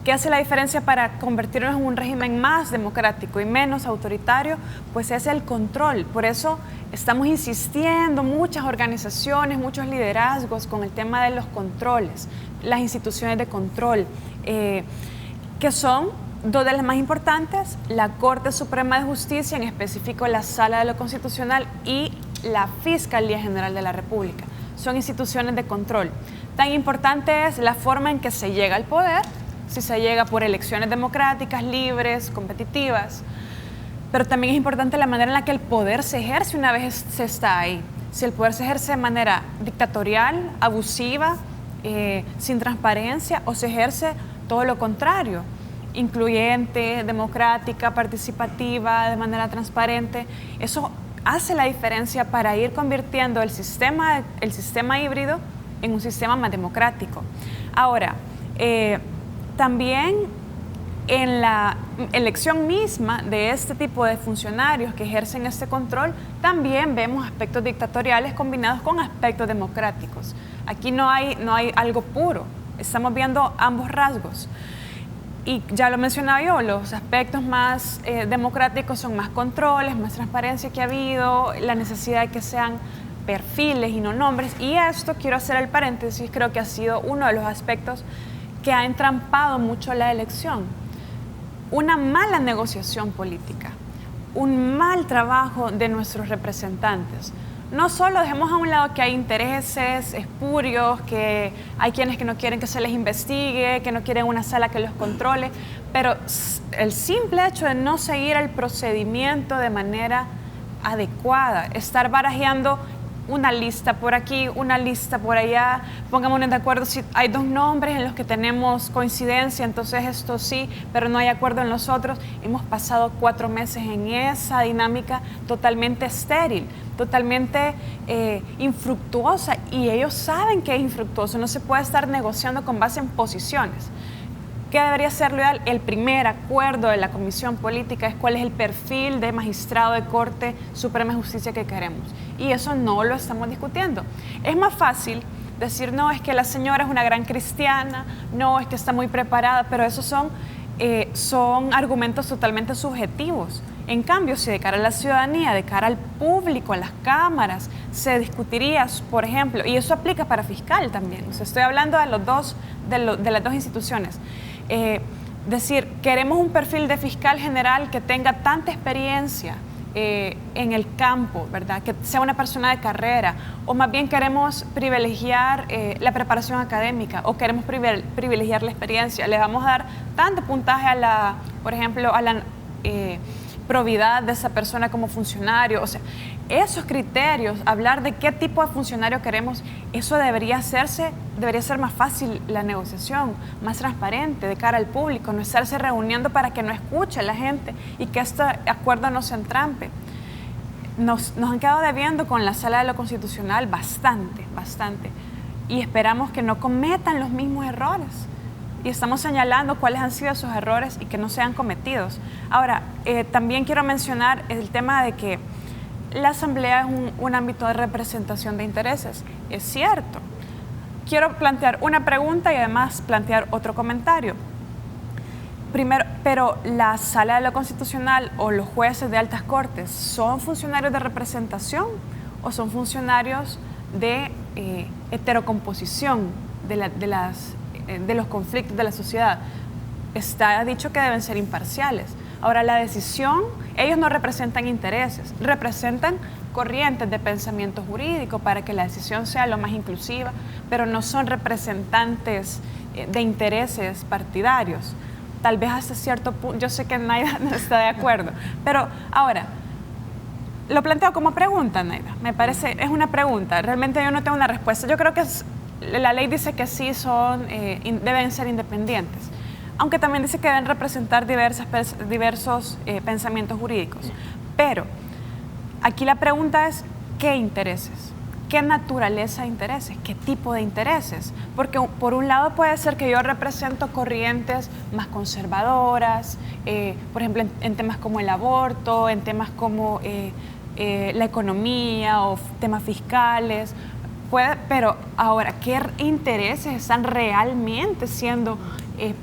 ¿Qué hace la diferencia para convertirnos en un régimen más democrático y menos autoritario? Pues es el control. Por eso estamos insistiendo, muchas organizaciones, muchos liderazgos con el tema de los controles, las instituciones de control, que son dos de las más importantes, la Corte Suprema de Justicia, en específico la Sala de lo Constitucional, y la Fiscalía General de la República. Son instituciones de control. Tan importante es la forma en que se llega al poder, si se llega por elecciones democráticas, libres, competitivas, pero también es importante la manera en la que el poder se ejerce una vez se está ahí. Si el poder se ejerce de manera dictatorial, abusiva, sin transparencia, o se ejerce todo lo contrario, incluyente, democrática, participativa, de manera transparente. Eso hace la diferencia para ir convirtiendo el sistema híbrido en un sistema más democrático. Ahora, también en la elección misma de este tipo de funcionarios que ejercen este control, también vemos aspectos dictatoriales combinados con aspectos democráticos. Aquí no hay algo puro, estamos viendo ambos rasgos. Y ya lo mencionaba yo, los aspectos más democráticos son más controles, más transparencia que ha habido, la necesidad de que sean perfiles y no nombres. Y esto, quiero hacer el paréntesis, creo que ha sido uno de los aspectos que ha entrampado mucho la elección. Una mala negociación política, un mal trabajo de nuestros representantes. No solo dejemos a un lado que hay intereses espurios, que hay quienes que no quieren que se les investigue, que no quieren una sala que los controle, pero el simple hecho de no seguir el procedimiento de manera adecuada, estar barajeando una lista por aquí, una lista por allá, pongámonos de acuerdo si hay 2 nombres en los que tenemos coincidencia, entonces esto sí, pero no hay acuerdo en los otros. Hemos pasado 4 meses en esa dinámica totalmente estéril, totalmente infructuosa, y ellos saben que es infructuoso, no se puede estar negociando con base en posiciones. ¿Qué debería ser lo ideal? El primer acuerdo de la Comisión Política es cuál es el perfil de magistrado de Corte Suprema de Justicia que queremos. Y eso no lo estamos discutiendo. Es más fácil decir, no, es que la señora es una gran cristiana, no, es que está muy preparada, pero esos son argumentos totalmente subjetivos. En cambio, si de cara a la ciudadanía, de cara al público, a las cámaras, se discutiría, por ejemplo, y eso aplica para fiscal también, o sea, estoy hablando de las dos instituciones, decir, queremos un perfil de fiscal general que tenga tanta experiencia en el campo, ¿verdad? Que sea una persona de carrera, o más bien queremos privilegiar la preparación académica, o queremos privilegiar la experiencia. Le vamos a dar tanto puntaje por ejemplo, a la probidad de esa persona como funcionario. O sea, esos criterios, hablar de qué tipo de funcionario queremos, eso debería ser más fácil la negociación, más transparente de cara al público, no estarse reuniendo para que no escuche la gente y que este acuerdo no se entrampe. Nos han quedado debiendo con la Sala de lo Constitucional bastante, y esperamos que no cometan los mismos errores. Y estamos señalando cuáles han sido esos errores y que no sean cometidos. Ahora, también quiero mencionar el tema de que la Asamblea es un ámbito de representación de intereses. Es cierto. Quiero plantear una pregunta y además plantear otro comentario. Primero, pero la Sala de lo Constitucional o los jueces de altas cortes, ¿son funcionarios de representación o son funcionarios de heterocomposición de los conflictos de la sociedad? Está dicho que deben ser imparciales. Ahora, la decisión, ellos no representan intereses, representan corrientes de pensamiento jurídico para que la decisión sea lo más inclusiva, pero no son representantes de intereses partidarios. Tal vez hasta cierto punto, yo sé que Naida no está de acuerdo, pero ahora, lo planteo como pregunta, Naida, me parece, es una pregunta, realmente yo no tengo una respuesta. Yo creo que la ley dice que sí deben ser independientes, aunque también dice que deben representar diversos pensamientos jurídicos. Pero aquí la pregunta es, ¿qué intereses? ¿Qué naturaleza de intereses? ¿Qué tipo de intereses? Porque por un lado puede ser que yo represento corrientes más conservadoras, por ejemplo, en temas como el aborto, en temas como la economía o temas fiscales. Pero ahora, ¿qué intereses están realmente siendo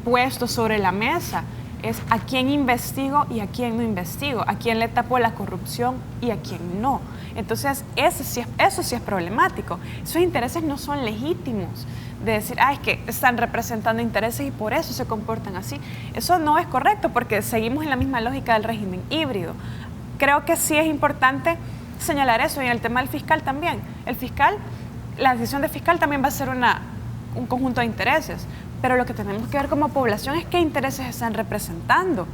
puestos sobre la mesa? Es a quién investigo y a quién no investigo, a quién le tapo la corrupción y a quién no. Entonces, eso sí es problemático. Esos intereses no son legítimos, de decir, es que están representando intereses y por eso se comportan así. Eso no es correcto porque seguimos en la misma lógica del régimen híbrido. Creo que sí es importante señalar eso, y en el tema del fiscal también. La decisión del fiscal también va a ser un conjunto de intereses, pero lo que tenemos que ver como población es qué intereses están representando.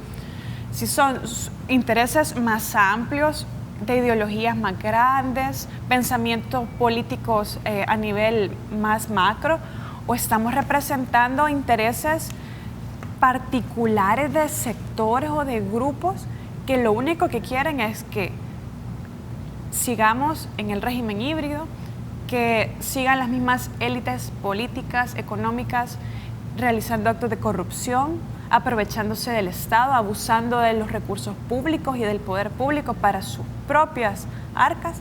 Si son intereses más amplios, de ideologías más grandes, pensamientos políticos a nivel más macro, o estamos representando intereses particulares de sectores o de grupos que lo único que quieren es que sigamos en el régimen híbrido, que sigan las mismas élites políticas, económicas, realizando actos de corrupción, aprovechándose del Estado, abusando de los recursos públicos y del poder público para sus propias arcas.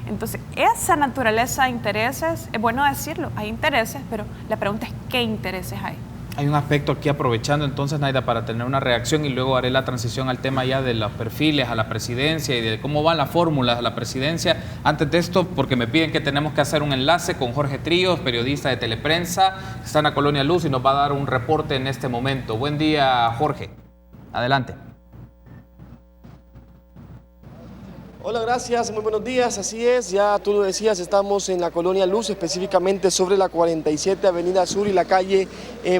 Entonces, esa naturaleza de intereses, es bueno decirlo, hay intereses, pero la pregunta es ¿qué intereses hay? Hay un aspecto aquí, aprovechando entonces, Naida, para tener una reacción y luego haré la transición al tema ya de los perfiles a la presidencia y de cómo van las fórmulas a la presidencia. Antes de esto, porque me piden que tenemos que hacer un enlace con Jorge Tríos, periodista de Teleprensa, que está en la Colonia Luz y nos va a dar un reporte en este momento. Buen día, Jorge. Adelante. Hola, gracias, muy buenos días, así es, ya tú lo decías, estamos en la Colonia Luz, específicamente sobre la 47 Avenida Sur y la calle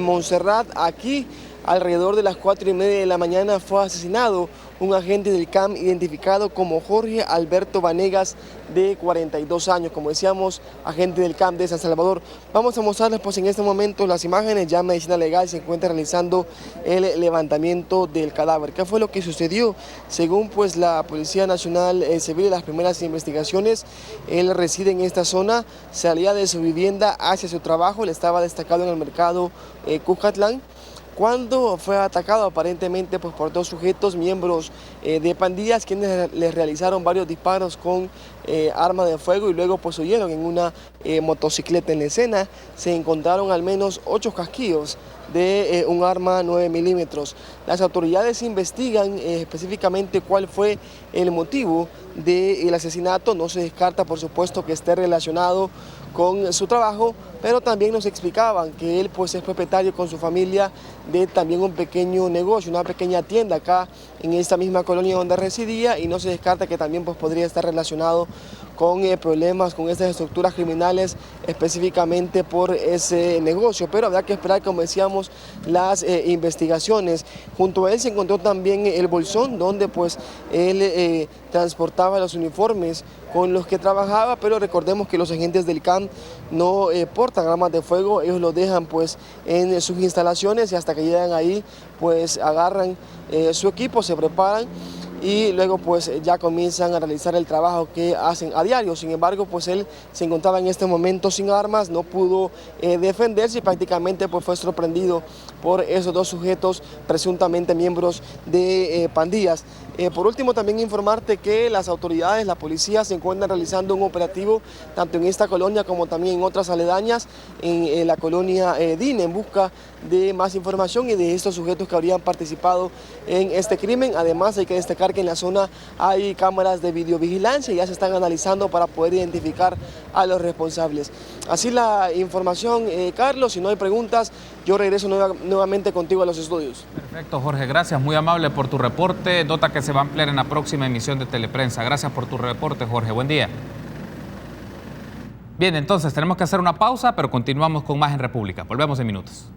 Montserrat. Aquí, alrededor de las 4:30 de la mañana, fue asesinado un agente del CAM identificado como Jorge Alberto Vanegas, de 42 años, como decíamos, agente del CAM de San Salvador. Vamos a mostrarles pues en este momento las imágenes. Ya Medicina Legal se encuentra realizando el levantamiento del cadáver. ¿Qué fue lo que sucedió? Según pues la Policía Nacional Civil y las primeras investigaciones, él reside en esta zona, salía de su vivienda hacia su trabajo, él estaba destacado en el mercado Cuscatlán, cuando fue atacado aparentemente pues, por dos sujetos, miembros de pandillas, quienes les realizaron varios disparos con arma de fuego y luego pues huyeron en una motocicleta. En la escena se encontraron al menos 8 casquillos de un arma 9 milímetros. Las autoridades investigan específicamente cuál fue el motivo del asesinato. No se descarta, por supuesto, que esté relacionado con su trabajo, pero también nos explicaban que él pues es propietario con su familia de también un pequeño negocio, una pequeña tienda acá en esta misma colonia donde residía, y no se descarta que también pues podría estar relacionado con problemas con estas estructuras criminales, específicamente por ese negocio. Pero habrá que esperar, como decíamos, las investigaciones. Junto a él se encontró también el bolsón donde pues él transportaba los uniformes con los que trabajaba, pero recordemos que los agentes del CAM no portan armas de fuego, ellos lo dejan pues en sus instalaciones y hasta que llegan ahí pues agarran su equipo, se preparan y luego pues ya comienzan a realizar el trabajo que hacen a diario. Sin embargo, pues él se encontraba en este momento sin armas, no pudo defenderse y prácticamente pues fue sorprendido por esos dos sujetos presuntamente miembros de pandillas. Por último, también informarte que las autoridades, la policía, se encuentran realizando un operativo tanto en esta colonia como también en otras aledañas, en la colonia DIN, en busca de más información y de estos sujetos que habrían participado en este crimen. Además, hay que destacar que en la zona hay cámaras de videovigilancia y ya se están analizando para poder identificar a los responsables. Así la información, Carlos. Si no hay preguntas, yo regreso nuevamente contigo a los estudios. Perfecto, Jorge, gracias, muy amable por tu reporte. Nota que se va a ampliar en la próxima emisión de Teleprensa. Gracias por tu reporte, Jorge. Buen día. Bien, entonces tenemos que hacer una pausa, pero continuamos con más en República. Volvemos en minutos.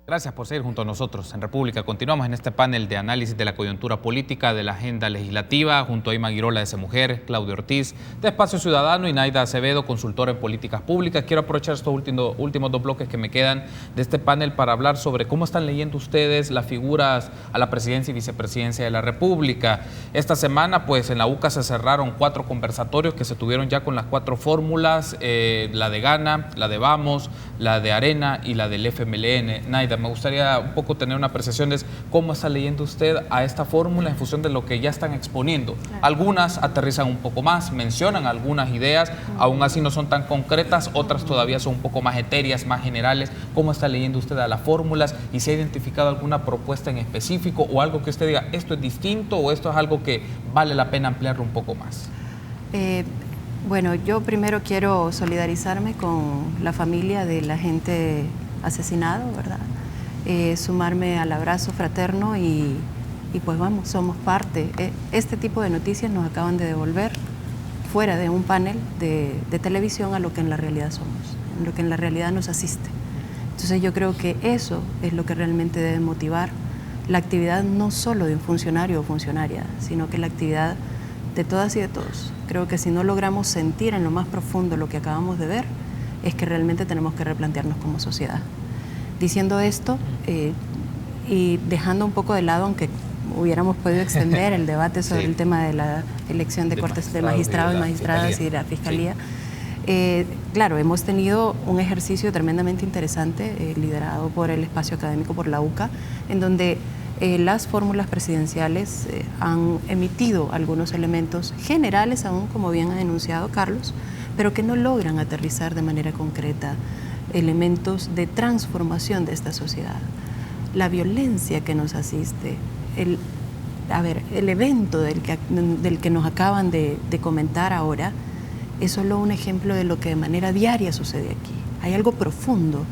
Gracias por seguir junto a nosotros en República. Continuamos en este panel de análisis de la coyuntura política, de la agenda legislativa, junto a Ima Girola de Semujer, Claudio Ortiz de Espacio Ciudadano y Naida Acevedo, consultora en políticas públicas. Quiero aprovechar estos últimos dos bloques que me quedan de este panel para hablar sobre cómo están leyendo ustedes las figuras a la presidencia y vicepresidencia de la República. Esta semana, pues en la UCA se cerraron 4 conversatorios que se tuvieron ya con las 4 fórmulas, la de Gana, la de Vamos, la de Arena y la del FMLN. Naida, me gustaría un poco tener una apreciación de cómo está leyendo usted a esta fórmula en función de lo que ya están exponiendo. Algunas aterrizan un poco más, mencionan algunas ideas, aún así no son tan concretas, otras todavía son un poco más etéreas, más generales. ¿Cómo está leyendo usted a las fórmulas y si ha identificado alguna propuesta en específico o algo que usted diga, esto es distinto o esto es algo que vale la pena ampliarlo un poco más? Bueno, yo primero quiero solidarizarme con la familia del agente asesinado, ¿verdad? Sumarme al abrazo fraterno y y pues vamos, somos parte. Este tipo de noticias nos acaban de devolver fuera de un panel de televisión a lo que en la realidad somos, en lo que en la realidad nos asiste. Entonces yo creo que eso es lo que realmente debe motivar la actividad no solo de un funcionario o funcionaria, sino que la actividad de todas y de todos. Creo que si no logramos sentir en lo más profundo lo que acabamos de ver, es que realmente tenemos que replantearnos como sociedad. Diciendo esto y dejando un poco de lado, aunque hubiéramos podido extender el debate sobre el tema de la elección de cortes de magistrados y magistradas y de la fiscalía. Claro, hemos tenido un ejercicio tremendamente interesante liderado por el espacio académico, por la UCA, en donde las fórmulas presidenciales han emitido algunos elementos generales aún, como bien ha enunciado Carlos, pero que no logran aterrizar de manera concreta elementos de transformación de esta sociedad. La violencia que nos asiste, el evento del que nos acaban de comentar ahora, es solo un ejemplo de lo que de manera diaria sucede aquí. Hay algo profundo.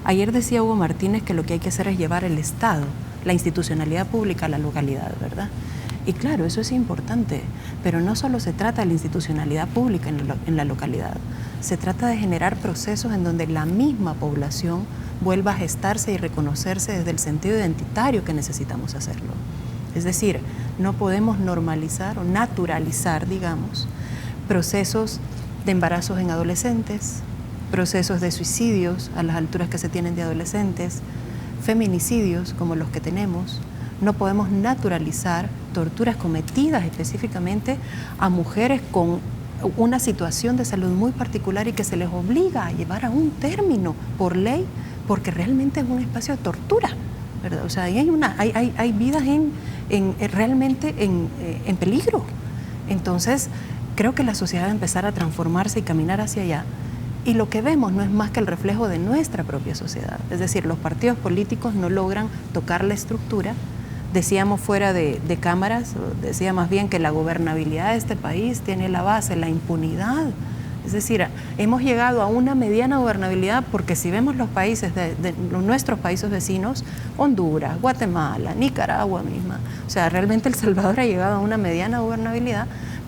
Ayer decía Hugo Martínez que lo que hay que hacer es llevar el Estado, la institucionalidad pública a la localidad, ¿verdad? Y claro, eso es importante, pero no solo se trata de la institucionalidad pública en la localidad, se trata de generar procesos en donde la misma población vuelva a gestarse y reconocerse desde el sentido identitario que necesitamos hacerlo. Es decir, no podemos normalizar o naturalizar, digamos, procesos de embarazos en adolescentes, procesos de suicidios a las alturas que se tienen de adolescentes, feminicidios como los que tenemos. No podemos naturalizar torturas cometidas específicamente a mujeres con una situación de salud muy particular y que se les obliga a llevar a un término por ley, porque realmente es un espacio de tortura, ¿verdad? O sea, hay vidas realmente en peligro. Entonces, creo que la sociedad debe empezar a transformarse y caminar hacia allá. Y lo que vemos no es más que el reflejo de nuestra propia sociedad. Es decir, los partidos políticos no logran tocar la estructura. Decíamos fuera de cámaras, decía más bien que la gobernabilidad de este país tiene la base, la impunidad. Es decir, hemos llegado a una mediana gobernabilidad porque si vemos los países nuestros países vecinos, Honduras, Guatemala, Nicaragua misma, o sea, realmente El Salvador ha llegado a una mediana gobernabilidad,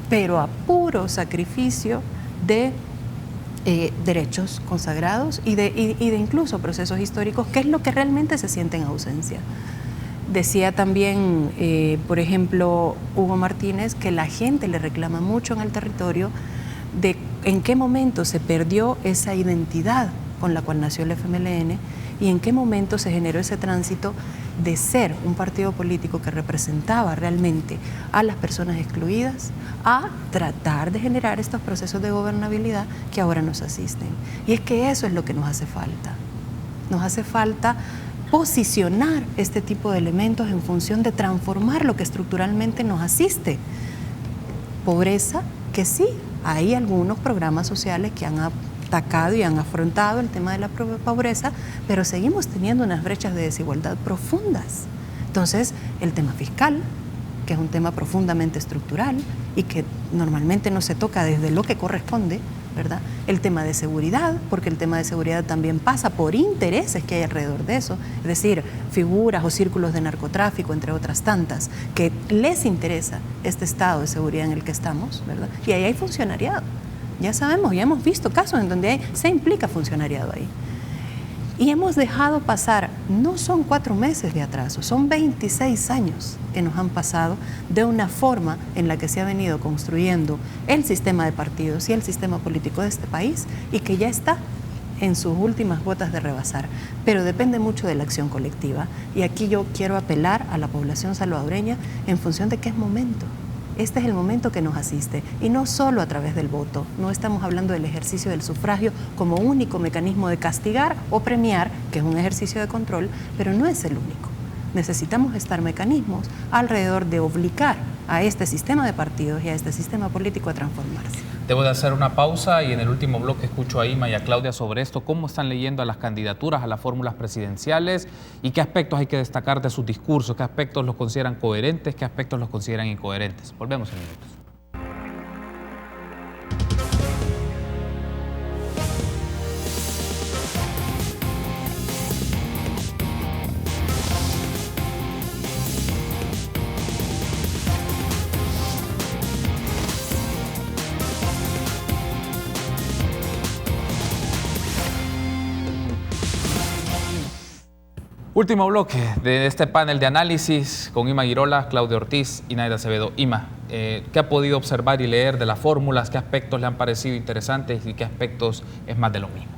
pero a puro sacrificio de derechos consagrados y de incluso procesos históricos, que es lo que realmente se siente en ausencia. Decía también, por ejemplo, Hugo Martínez, que la gente le reclama mucho en el territorio de en qué momento se perdió esa identidad con la cual nació el FMLN y en qué momento se generó ese tránsito de ser un partido político que representaba realmente a las personas excluidas a tratar de generar estos procesos de gobernabilidad que ahora nos asisten. Y es que eso es lo que nos hace falta. Nos hace falta posicionar este tipo de elementos en función de transformar lo que estructuralmente nos asiste. Pobreza, que sí, hay algunos programas sociales que han atacado y han afrontado el tema de la pobreza, pero seguimos teniendo unas brechas de desigualdad profundas. Entonces, el tema fiscal, que es un tema profundamente estructural y que normalmente no se toca desde lo que corresponde, ¿verdad? El tema de seguridad, porque el tema de seguridad también pasa por intereses que hay alrededor de eso, es decir, figuras o círculos de narcotráfico, entre otras tantas, que les interesa este estado de seguridad en el que estamos, ¿verdad? Y ahí hay funcionariado. Ya sabemos, ya hemos visto casos en donde se implica funcionariado ahí. Y hemos dejado pasar, no son 4 meses de atraso, son 26 años que nos han pasado de una forma en la que se ha venido construyendo el sistema de partidos y el sistema político de este país y que ya está en sus últimas gotas de rebasar. Pero depende mucho de la acción colectiva. Y aquí yo quiero apelar a la población salvadoreña en función de que es momento. Este es el momento que nos asiste, y no solo a través del voto. No estamos hablando del ejercicio del sufragio como único mecanismo de castigar o premiar, que es un ejercicio de control, pero no es el único. Necesitamos gestar mecanismos alrededor de obligar a este sistema de partidos y a este sistema político a transformarse. Debo de hacer una pausa y en el último bloque escucho a Ima y a Claudia sobre esto, cómo están leyendo a las candidaturas, a las fórmulas presidenciales y qué aspectos hay que destacar de sus discursos, qué aspectos los consideran coherentes, qué aspectos los consideran incoherentes. Volvemos en minutos. Último bloque de este panel de análisis con Ima Girola, Claudia Ortiz y Naida Acevedo. Ima, ¿qué ha podido observar y leer de las fórmulas? ¿Qué aspectos le han parecido interesantes y qué aspectos es más de lo mismo?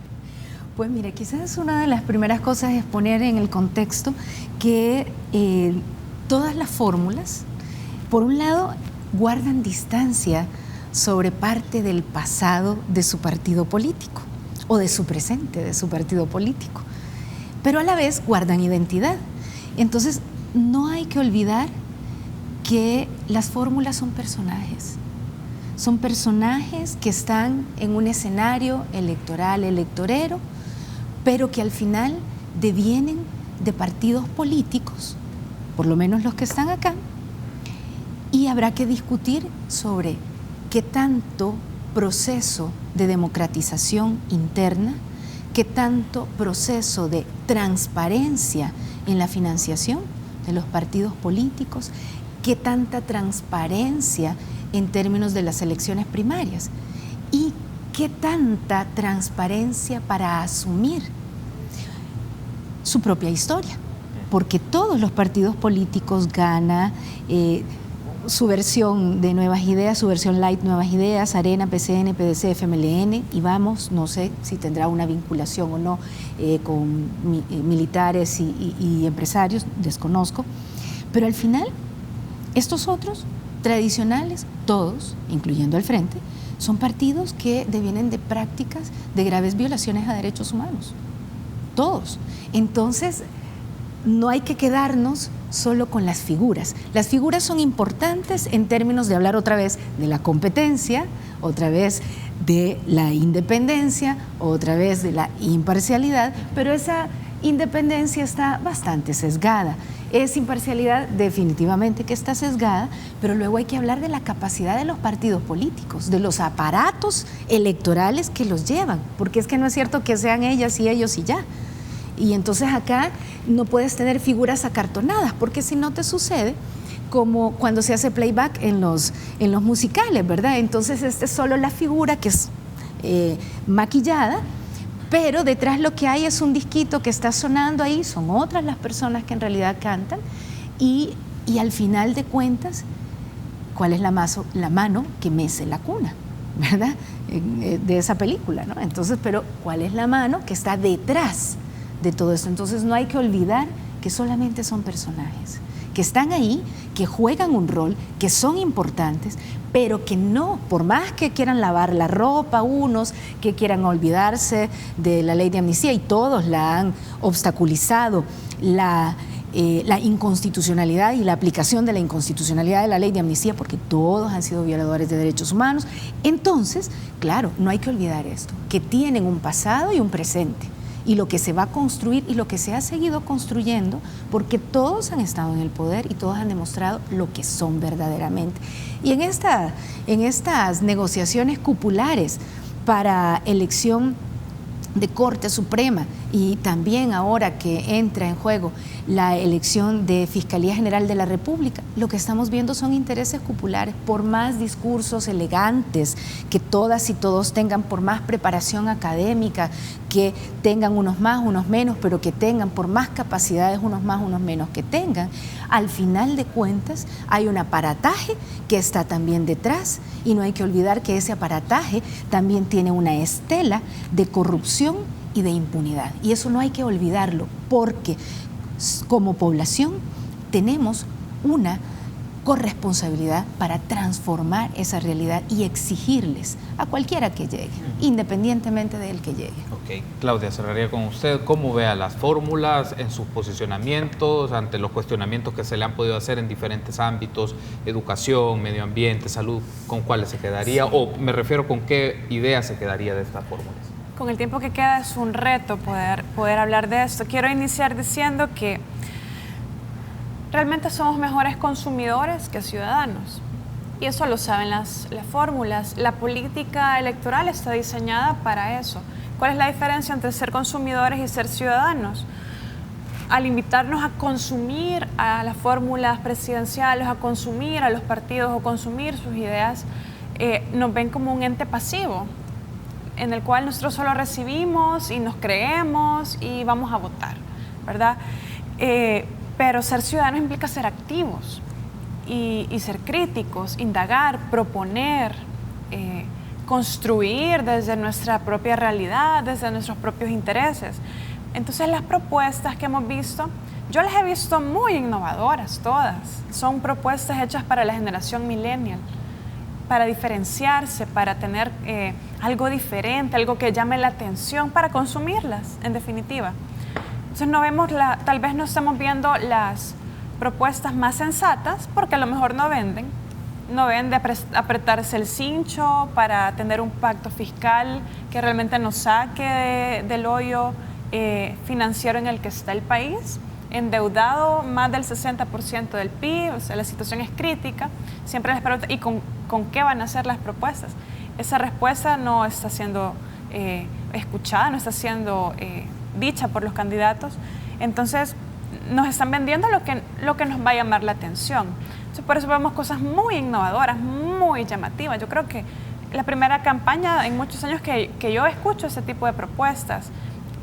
Pues mire, quizás una de las primeras cosas es poner en el contexto que todas las fórmulas, por un lado, guardan distancia sobre parte del pasado de su partido político o de su presente de su partido político, pero a la vez guardan identidad. Entonces, no hay que olvidar que las fórmulas son personajes. Son personajes que están en un escenario electoral, electorero, pero que al final devienen de partidos políticos, por lo menos los que están acá, y habrá que discutir sobre qué tanto proceso de democratización interna, qué tanto proceso de transparencia en la financiación de los partidos políticos, qué tanta transparencia en términos de las elecciones primarias y qué tanta transparencia para asumir su propia historia, porque todos los partidos políticos ganan su versión de Nuevas Ideas, su versión light Nuevas Ideas, Arena, PCN, PDC, FMLN, y Vamos, no sé si tendrá una vinculación o no con militares y empresarios, desconozco, pero al final estos otros tradicionales, todos, incluyendo el Frente, son partidos que devienen de prácticas de graves violaciones a derechos humanos, todos. Entonces, no hay que quedarnos solo con las figuras. Las figuras son importantes en términos de hablar otra vez de la competencia, otra vez de la independencia, otra vez de la imparcialidad, pero esa independencia está bastante sesgada. Esa imparcialidad definitivamente que está sesgada, pero luego hay que hablar de la capacidad de los partidos políticos, de los aparatos electorales que los llevan, porque es que no es cierto que sean ellas y ellos y ya. Y entonces acá no puedes tener figuras acartonadas, porque si no te sucede como cuando se hace playback en los musicales, ¿verdad? Entonces esta es solo la figura que es maquillada, pero detrás lo que hay es un disquito que está sonando ahí, son otras las personas que en realidad cantan, y al final de cuentas, ¿cuál es la mano que mece la cuna? ¿Verdad? De esa película, ¿no? Entonces, pero ¿cuál es la mano que está detrás de todo esto? Entonces no hay que olvidar que solamente son personajes, que están ahí, que juegan un rol, que son importantes, pero que no, por más que quieran lavar la ropa unos, que quieran olvidarse de la ley de amnistía, y todos la han obstaculizado, la inconstitucionalidad y la aplicación de la inconstitucionalidad de la ley de amnistía, porque todos han sido violadores de derechos humanos. Entonces, claro, no hay que olvidar esto, que tienen un pasado y un presente, y lo que se va a construir y lo que se ha seguido construyendo, porque todos han estado en el poder y todos han demostrado lo que son verdaderamente. Y en estas negociaciones cupulares para elección de Corte Suprema, y también ahora que entra en juego la elección de Fiscalía General de la República, lo que estamos viendo son intereses cupulares. Por más discursos elegantes que todas y todos tengan, por más preparación académica que tengan, unos más, unos menos, pero que tengan, por más capacidades, unos más, unos menos que tengan, al final de cuentas hay un aparataje que está también detrás, y no hay que olvidar que ese aparataje también tiene una estela de corrupción y de impunidad. Y eso no hay que olvidarlo, porque como población tenemos una corresponsabilidad para transformar esa realidad y exigirles a cualquiera que llegue, independientemente del que llegue. Ok, Claudia, cerraría con usted. ¿Cómo ve a las fórmulas en sus posicionamientos ante los cuestionamientos que se le han podido hacer en diferentes ámbitos, educación, medio ambiente, salud? ¿Con cuáles se quedaría? Sí. O me refiero, ¿con qué idea se quedaría de estas fórmulas? Con el tiempo que queda es un reto poder hablar de esto. Quiero iniciar diciendo que realmente somos mejores consumidores que ciudadanos. Y eso lo saben las fórmulas. La política electoral está diseñada para eso. ¿Cuál es la diferencia entre ser consumidores y ser ciudadanos? Al invitarnos a consumir a las fórmulas presidenciales, a consumir a los partidos o consumir sus ideas, nos ven como un ente pasivo, en el cual nosotros solo recibimos y nos creemos y vamos a votar, ¿verdad? Pero ser ciudadanos implica ser activos y ser críticos, indagar, proponer, construir desde nuestra propia realidad, desde nuestros propios intereses. Entonces las propuestas que hemos visto, yo las he visto muy innovadoras todas. Son propuestas hechas para la generación millennial, para diferenciarse, para tener algo diferente, algo que llame la atención, para consumirlas, en definitiva. Entonces no vemos tal vez no estamos viendo las propuestas más sensatas porque a lo mejor no venden de apretarse el cincho para tener un pacto fiscal que realmente nos saque del hoyo financiero en el que está el país, endeudado más del 60% del PIB, o sea, la situación es crítica. Siempre les pregunto, ¿y con qué van a hacer las propuestas? Esa respuesta no está siendo escuchada, no está siendo dicha por los candidatos. Entonces nos están vendiendo lo que nos va a llamar la atención. Entonces, por eso vemos cosas muy innovadoras, muy llamativas. Yo creo que la primera campaña en muchos años que yo escucho ese tipo de propuestas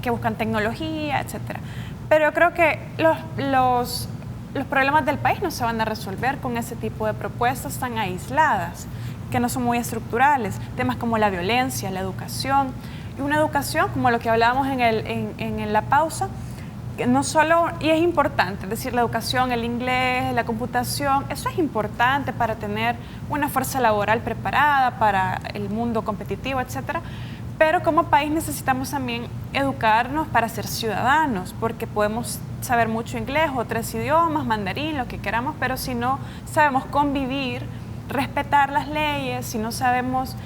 que buscan tecnología, etcétera. Pero yo creo que los problemas del país no se van a resolver con ese tipo de propuestas tan aisladas, que no son muy estructurales. Temas como la violencia, la educación. Y una educación, como lo que hablábamos en la pausa, que no solo, y es importante, es decir, la educación, el inglés, la computación, eso es importante para tener una fuerza laboral preparada para el mundo competitivo, etcétera. Pero como país necesitamos también educarnos para ser ciudadanos, porque podemos saber mucho inglés o 3 idiomas, mandarín, lo que queramos, pero si no sabemos convivir, respetar las leyes, si no sabemos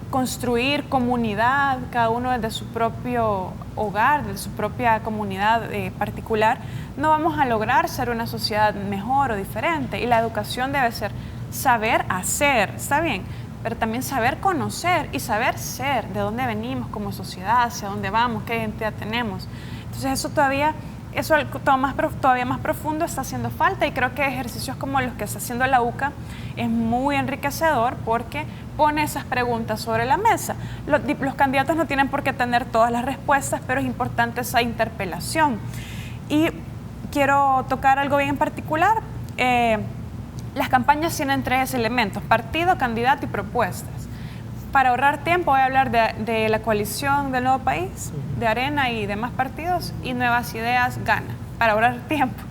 construir comunidad, cada uno desde su propio hogar, desde su propia comunidad particular, no vamos a lograr ser una sociedad mejor o diferente. Y la educación debe ser saber hacer, ¿está bien? Pero también saber conocer y saber ser, de dónde venimos como sociedad, hacia dónde vamos, qué identidad tenemos. Entonces eso todavía más profundo está haciendo falta, y creo que ejercicios como los que está haciendo la UCA es muy enriquecedor porque pone esas preguntas sobre la mesa. Los candidatos no tienen por qué tener todas las respuestas, pero es importante esa interpelación. Y quiero tocar algo bien en particular. Las campañas tienen 3 elementos: partido, candidato y propuestas. Para ahorrar tiempo voy a hablar de la coalición del Nuevo País, de Arena y demás partidos, y Nuevas Ideas gana, para ahorrar tiempo,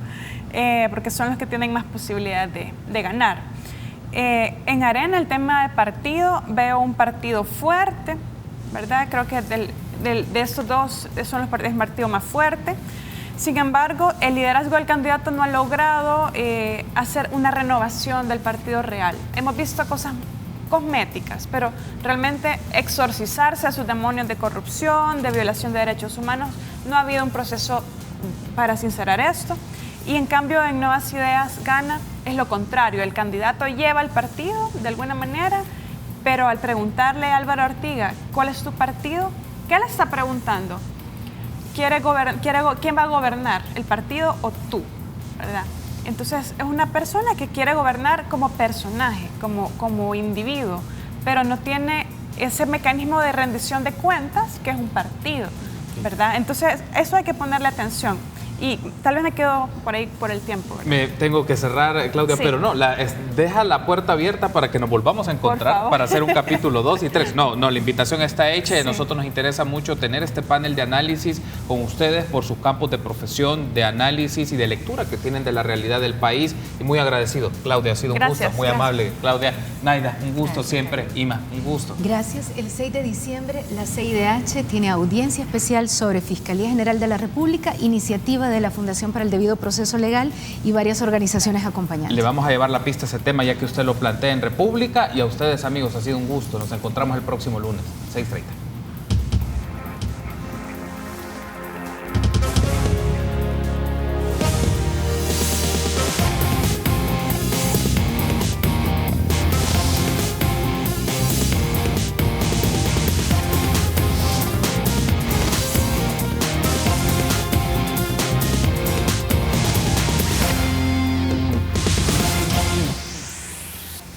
porque son los que tienen más posibilidad de ganar. En Arena, el tema de partido, veo un partido fuerte, ¿verdad? Creo que de estos dos son los partidos, el partido más fuerte. Sin embargo, el liderazgo del candidato no ha logrado hacer una renovación del partido real. Hemos visto cosas cosméticas, pero realmente exorcizarse a sus demonios de corrupción, de violación de derechos humanos, no ha habido un proceso para sincerar esto. Y en cambio, en Nuevas Ideas gana, es lo contrario. El candidato lleva al partido de alguna manera, pero al preguntarle a Álvaro Ortiga, ¿cuál es tu partido?, ¿qué le está preguntando? ¿Quién va a gobernar, el partido o tú? ¿Verdad? Entonces es una persona que quiere gobernar como personaje, como individuo, pero no tiene ese mecanismo de rendición de cuentas que es un partido, ¿verdad? Entonces eso hay que ponerle atención. Y tal vez me quedo por ahí por el tiempo, ¿verdad? Me tengo que cerrar, Claudia, sí. Pero no, deja la puerta abierta para que nos volvamos a encontrar para hacer un capítulo 2 y 3. No, la invitación está hecha. Sí. A nosotros nos interesa mucho tener este panel de análisis con ustedes por sus campos de profesión, de análisis y de lectura que tienen de la realidad del país. Y muy agradecido, Claudia, ha sido un gusto, muy amable. Claudia, Naida, un gusto siempre. Ima, un gusto. Gracias. El 6 de diciembre, la CIDH tiene audiencia especial sobre Fiscalía General de la República, iniciativa de la Fundación para el Debido Proceso Legal y varias organizaciones acompañantes. Le vamos a llevar la pista a ese tema ya que usted lo plantea en República, y a ustedes, amigos, ha sido un gusto. Nos encontramos el próximo lunes, 6:30.